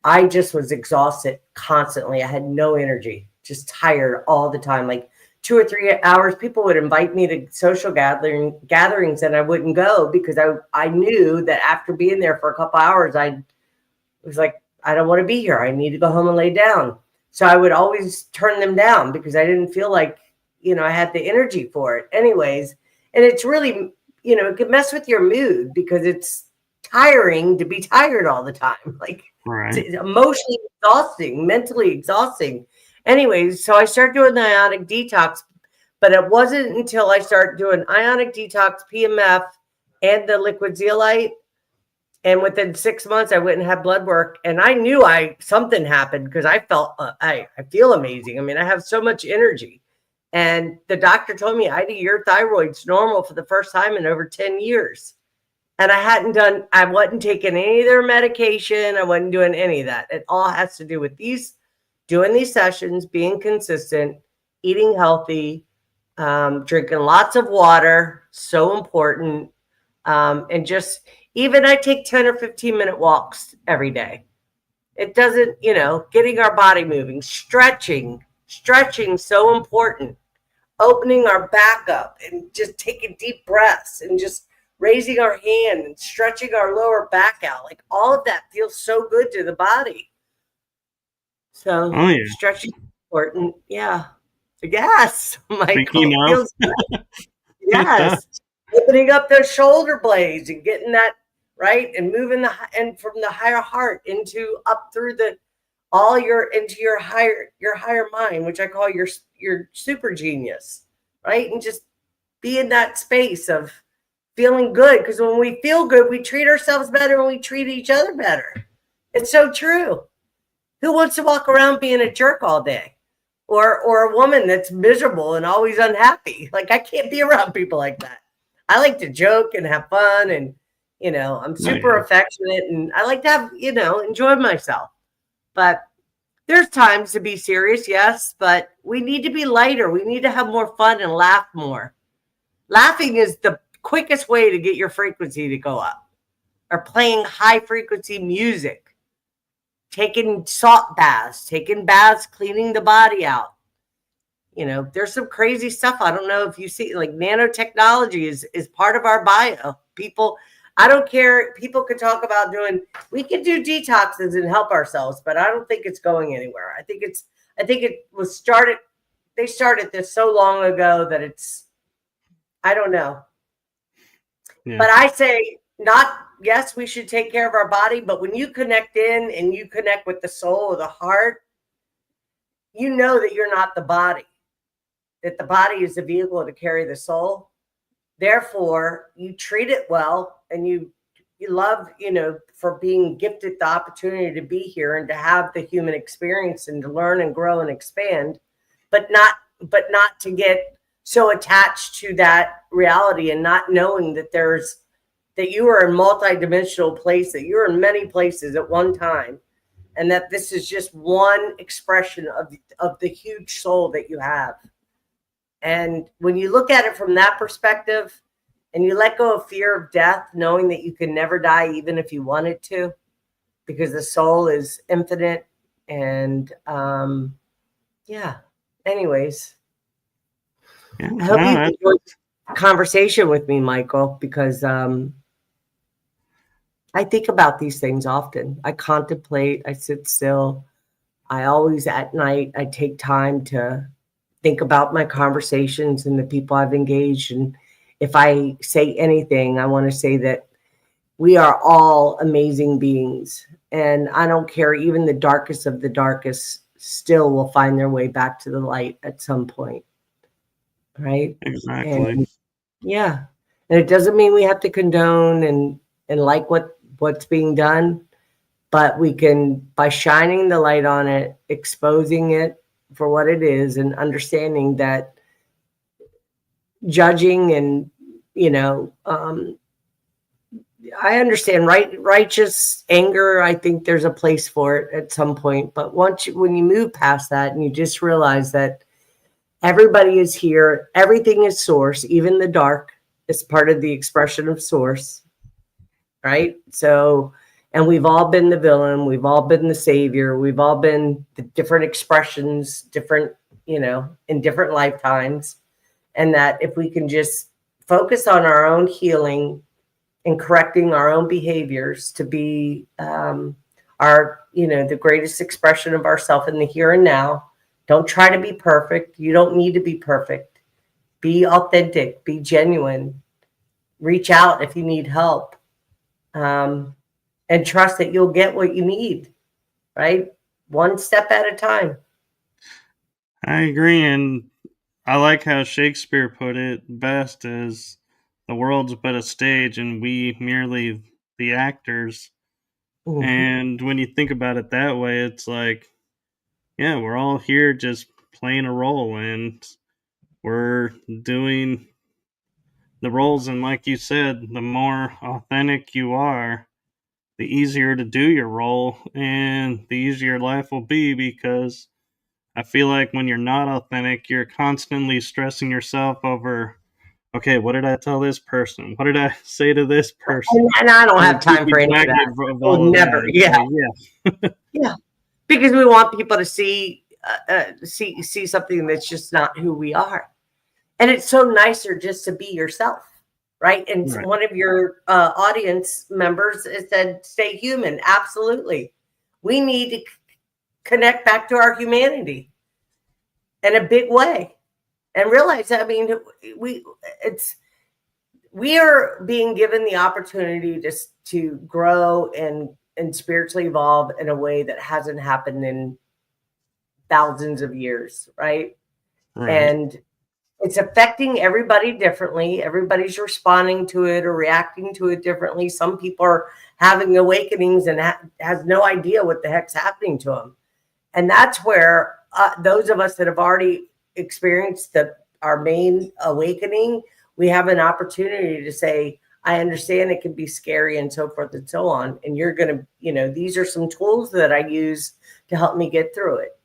I just was exhausted constantly. I had no energy, just tired all the time. Like 2 or 3 hours, people would invite me to social gatherings and I wouldn't go because I knew that after being there for a couple hours, I was like, I don't want to be here. I need to go home and lay down. So I would always turn them down because I didn't feel like, I had the energy for it anyways. And it's really, it could mess with your mood because it's tiring to be tired all the time. Like, Right. It's emotionally exhausting, mentally exhausting. Anyways, so I started doing the ionic detox, but it wasn't until I started doing ionic detox, PMF, and the liquid zeolite. And within 6 months, I went and had blood work, and I knew something happened because I felt I feel amazing. I mean, I have so much energy, and the doctor told me, Ida, your thyroid's normal for the first time in over 10 years. And I wasn't taking any of their medication. I wasn't doing any of that. It all has to do with doing these sessions, being consistent, eating healthy, drinking lots of water, so important, and just even I take 10 or 15-minute walks every day. It doesn't, getting our body moving, stretching, so important. Opening our back up and just taking deep breaths and just raising our hand and stretching our lower back out. Like all of that feels so good to the body. So stretching is important. Yeah. Yes, Michael. Feels good. Yes. Opening up those shoulder blades and getting that right and moving and from the higher heart into up through into your higher mind, which I call your super genius, right? And just be in that space of feeling good, because when we feel good, we treat ourselves better and we treat each other better. It's so true. Who wants to walk around being a jerk all day? Or a woman that's miserable and always unhappy? Like, I can't be around people like that. I like to joke and have fun, and I'm super affectionate, and I like to have enjoy myself. But there's times to be serious, yes, but we need to be lighter. We need to have more fun and laugh more. Laughing is the quickest way to get your frequency to go up. Or playing high frequency music, taking salt baths, cleaning the body out. There's some crazy stuff. I don't know if you see, like, nanotechnology is part of our bio. People, I don't care. People could talk about we could do detoxes and help ourselves, but I don't think it's going anywhere. I think it was started. They started this so long ago that I don't know. Yeah. But I say yes, we should take care of our body, but when you connect in and you connect with the soul or the heart, you know that you're not the body, that the body is the vehicle to carry the soul. Therefore, you treat it well, and you love, for being gifted the opportunity to be here and to have the human experience and to learn and grow and expand, but not to get so attached to that reality and not knowing that you are in multidimensional place, that you're in many places at one time, and that this is just one expression of the huge soul that you have. And when you look at it from that perspective and you let go of fear of death, knowing that you can never die even if you wanted to, because the soul is infinite. And anyways, I hope you enjoyed the conversation with me, Michael, because I think about these things often. I contemplate, I sit still. I always at night, I take time to think about my conversations and the people I've engaged. And if I say anything, I want to say that we are all amazing beings. And I don't care, even the darkest of the darkest still will find their way back to the light at some point. Right? Exactly. And, yeah. And it doesn't mean we have to condone and like what's being done, but we can, by shining the light on it, exposing it for what it is, and understanding that judging and, I understand righteous anger. I think there's a place for it at some point, but when you move past that and you just realize that everybody is here, everything is source, even the dark is part of the expression of source, right? So, and we've all been the villain, we've all been the savior, we've all been the different expressions, in different lifetimes. And that if we can just focus on our own healing and correcting our own behaviors to be the greatest expression of ourselves in the here and now. Don't try to be perfect. You don't need to be perfect. Be authentic, be genuine, reach out if you need help, and trust that you'll get what you need, right? One step at a time. I agree, and I like how Shakespeare put it best as the world's but a stage and we merely the actors. Mhm. And when you think about it that way, it's like, yeah, we're all here just playing a role and we're doing the roles. And like you said, the more authentic you are, the easier to do your role and the easier life will be because I feel like when you're not authentic, you're constantly stressing yourself over, okay, what did I tell this person? What did I say to this person? And I don't And have to keep time you for any of track that. of We'll all of never, that. It's yeah, like, yeah, yeah, because we want people to see something that's just not who we are. And it's so nicer just to be yourself, right? And right, one of your audience members said, "Stay human." Absolutely, we need to connect back to our humanity in a big way, and realize. I mean, we it's we are being given the opportunity to grow and spiritually evolve in a way that hasn't happened in thousands of years, right? right. And it's affecting everybody differently. Everybody's responding to it or reacting to it differently. Some people are having awakenings and has no idea what the heck's happening to them. And that's where those of us that have already experienced our main awakening, we have an opportunity to say, I understand it can be scary and so forth and so on. And you're going to, these are some tools that I use to help me get through it.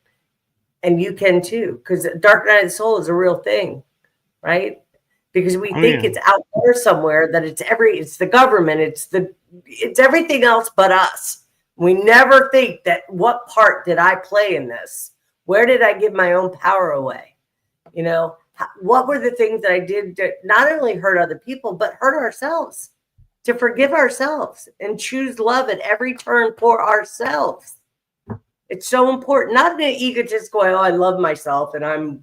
And you can too, because dark night of the soul is a real thing, right? Because we Oh, think yeah. it's out there somewhere, that it's the government, it's everything else but us. We never think that, what part did I play in this? Where did I give my own power away? What were the things that I did to not only hurt other people, but hurt ourselves, to forgive ourselves and choose love at every turn for ourselves. It's so important. Not an egotist going, oh, I love myself and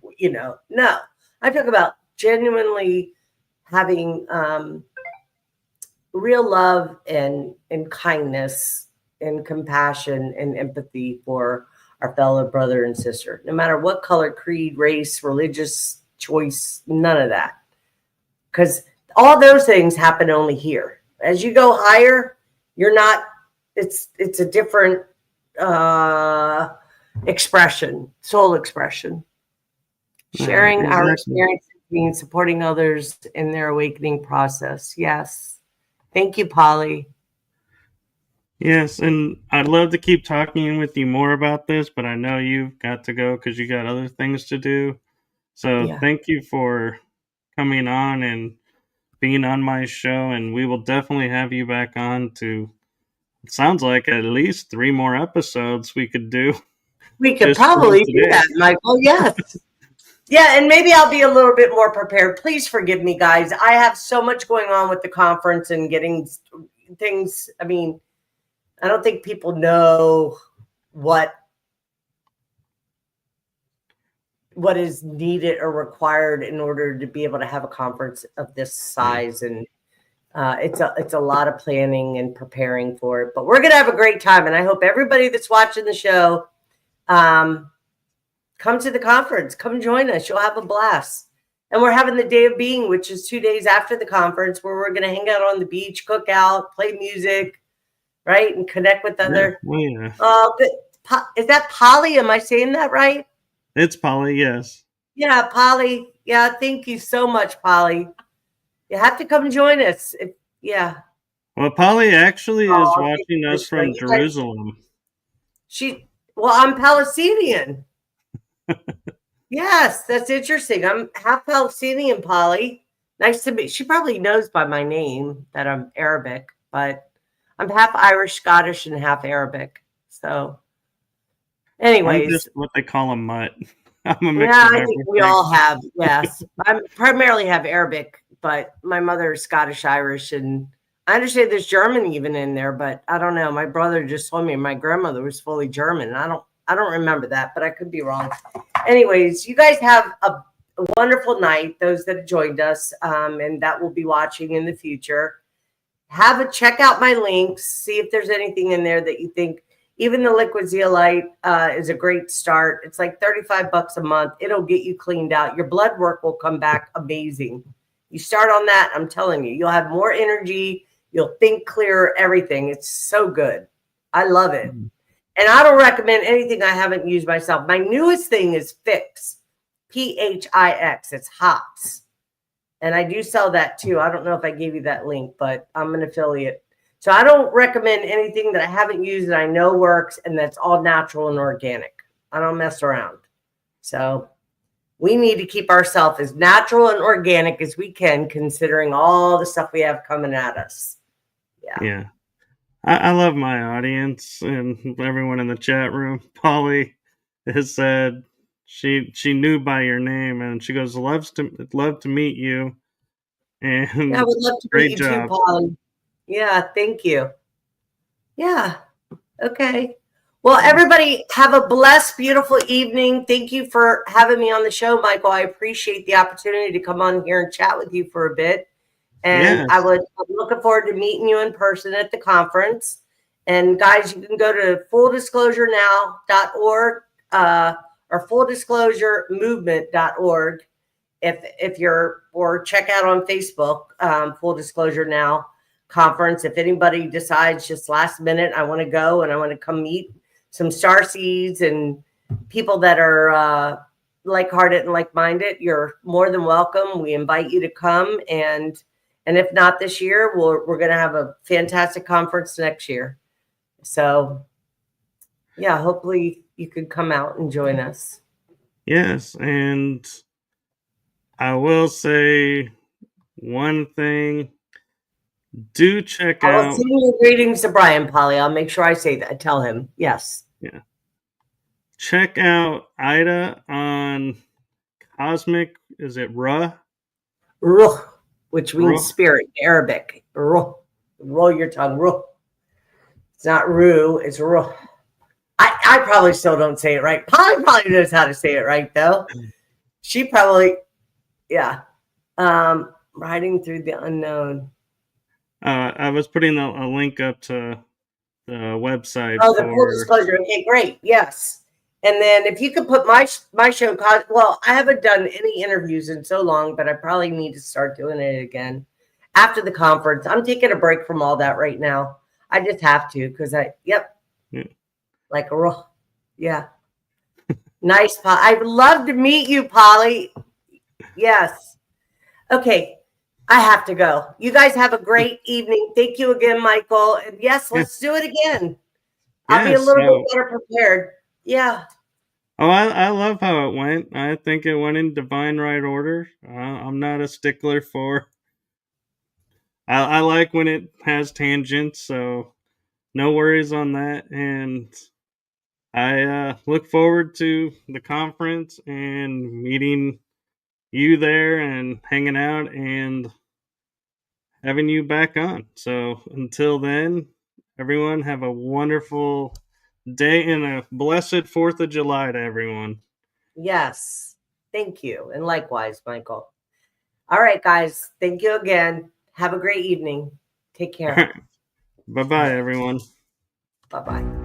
no. I talk about genuinely having real love and kindness and compassion and empathy for our fellow brother and sister, no matter what color, creed, race, religious choice, none of that. Because all those things happen only here. As you go higher, you're not, it's a different uh expression, soul expression. Sharing our Exactly. experiences means supporting others in their awakening process. Yes. Thank you, Polly. Yes, and I'd love to keep talking with you more about this, but I know you've got to go because you got other things to do. So Yeah. thank you for coming on and being on my show, and we will definitely have you back on to, it sounds like, at least 3 more episodes we could do We could just from probably do today. that, Michael. Yes. Yeah, and maybe I'll be a little bit more prepared. Please forgive me, guys. I have so much going on with the conference and getting things. I mean, I don't think people know what is needed or required in order to be able to have a conference of this Yeah. size, and it's a lot of planning and preparing for it. But we're gonna have a great time, and I hope everybody that's watching the show um, come to the conference. Come join us. You'll have a blast. And we're having the day of being, which is 2 days after the conference, where we're gonna hang out on the beach, cook out, play music, right, and connect with Yeah. other. Well, yeah. Is that Polly? Am I saying that right? It's Polly, yes. Yeah, Polly. Yeah, thank you so much, Polly. You have to come join us. Yeah. Well, Polly actually is Oh, thank watching you, us Michelle. from You guys, Jerusalem. well, I'm Palestinian. Yes, that's interesting. I'm half Palestinian, Polly. Nice to meet. She probably knows by my name that I'm Arabic, but I'm half Irish, Scottish, and half Arabic. So, I'm just anyways, what they call a mutt. I'm a mix yeah, of I think we everything. all have. Yes, I primarily have Arabic, but my mother is Scottish, Irish, and I understand there's German even in there. But I don't know. My brother just told me my grandmother was fully German, and I don't remember that, but I could be wrong. Anyways, you guys have a wonderful night. Those that joined us, and that will be watching in the future. Check out my links. See if there's anything in there that you think Even the liquid zeolite is a great start. It's like $35 a month. It'll get you cleaned out. Your blood work will come back amazing. You start on that, I'm telling you, you'll have more energy. You'll think clearer, everything. It's so good. I love it. And I don't recommend anything I haven't used myself. My newest thing is Fix, Phix. It's hops. And I do sell that too. I don't know if I gave you that link, but I'm an affiliate. So I don't recommend anything that I haven't used that I know works and that's all natural and organic. I don't mess around. So we need to keep ourselves as natural and organic as we can, considering all the stuff we have coming at us. Yeah. I love my audience and everyone in the chat room. Polly has said she knew by your name, and she goes, love to meet you. And yeah, I would love to meet you too, Polly. Yeah, thank you. Yeah. Okay. Well, everybody have a blessed, beautiful evening. Thank you for having me on the show, Michael. I appreciate the opportunity to come on here and chat with you for a bit. And Yes. I'm looking forward to meeting you in person at the conference. And guys, you can go to fulldisclosurenow.org or fulldisclosuremovement.org if you're, or check out on Facebook, Full Disclosure Now conference. If anybody decides just last minute, I want to go and I want to come meet some starseeds and people that are like-hearted and like-minded, you're more than welcome. We invite you to come, and if not this year, we're going to have a fantastic conference next year. So yeah, hopefully you could come out and join us. Yes, and I will say one thing. Do check I will out. send your greetings to Brian, Polly. I'll make sure I say that. Tell him. Yes. Yeah. Check out Ida on Cosmic. Is it Ruh? Ruh, which means Ruh? spirit, Arabic. Ruh. Roll your tongue. Ruh. It's not Ru, it's Ruh. I probably still don't say it right. Polly probably knows how to say it right, though. She probably, yeah. Riding through the unknown. I was putting a link up to the website. Oh, the full disclosure. Okay, great. Yes. And then if you could put my show, well, I haven't done any interviews in so long, but I probably need to start doing it again after the conference. I'm taking a break from all that right now. I just have to because like a real, yeah. Nice, Polly. I'd love to meet you, Polly. Yes. Okay. I have to go. You guys have a great evening. Thank you again, Michael. And yes, let's do it again. I'll be a little bit better prepared. Yeah. Oh, I love how it went. I think it went in divine right order. I'm not a stickler for. I like when it has tangents, so no worries on that. And I look forward to the conference and meeting you there and hanging out and having you back on. So until then, everyone have a wonderful day and a blessed 4th of July to everyone. Yes. Thank you. And likewise, Michael. All right, guys. Thank you again. Have a great evening. Take care. Bye-bye, everyone. Bye-bye.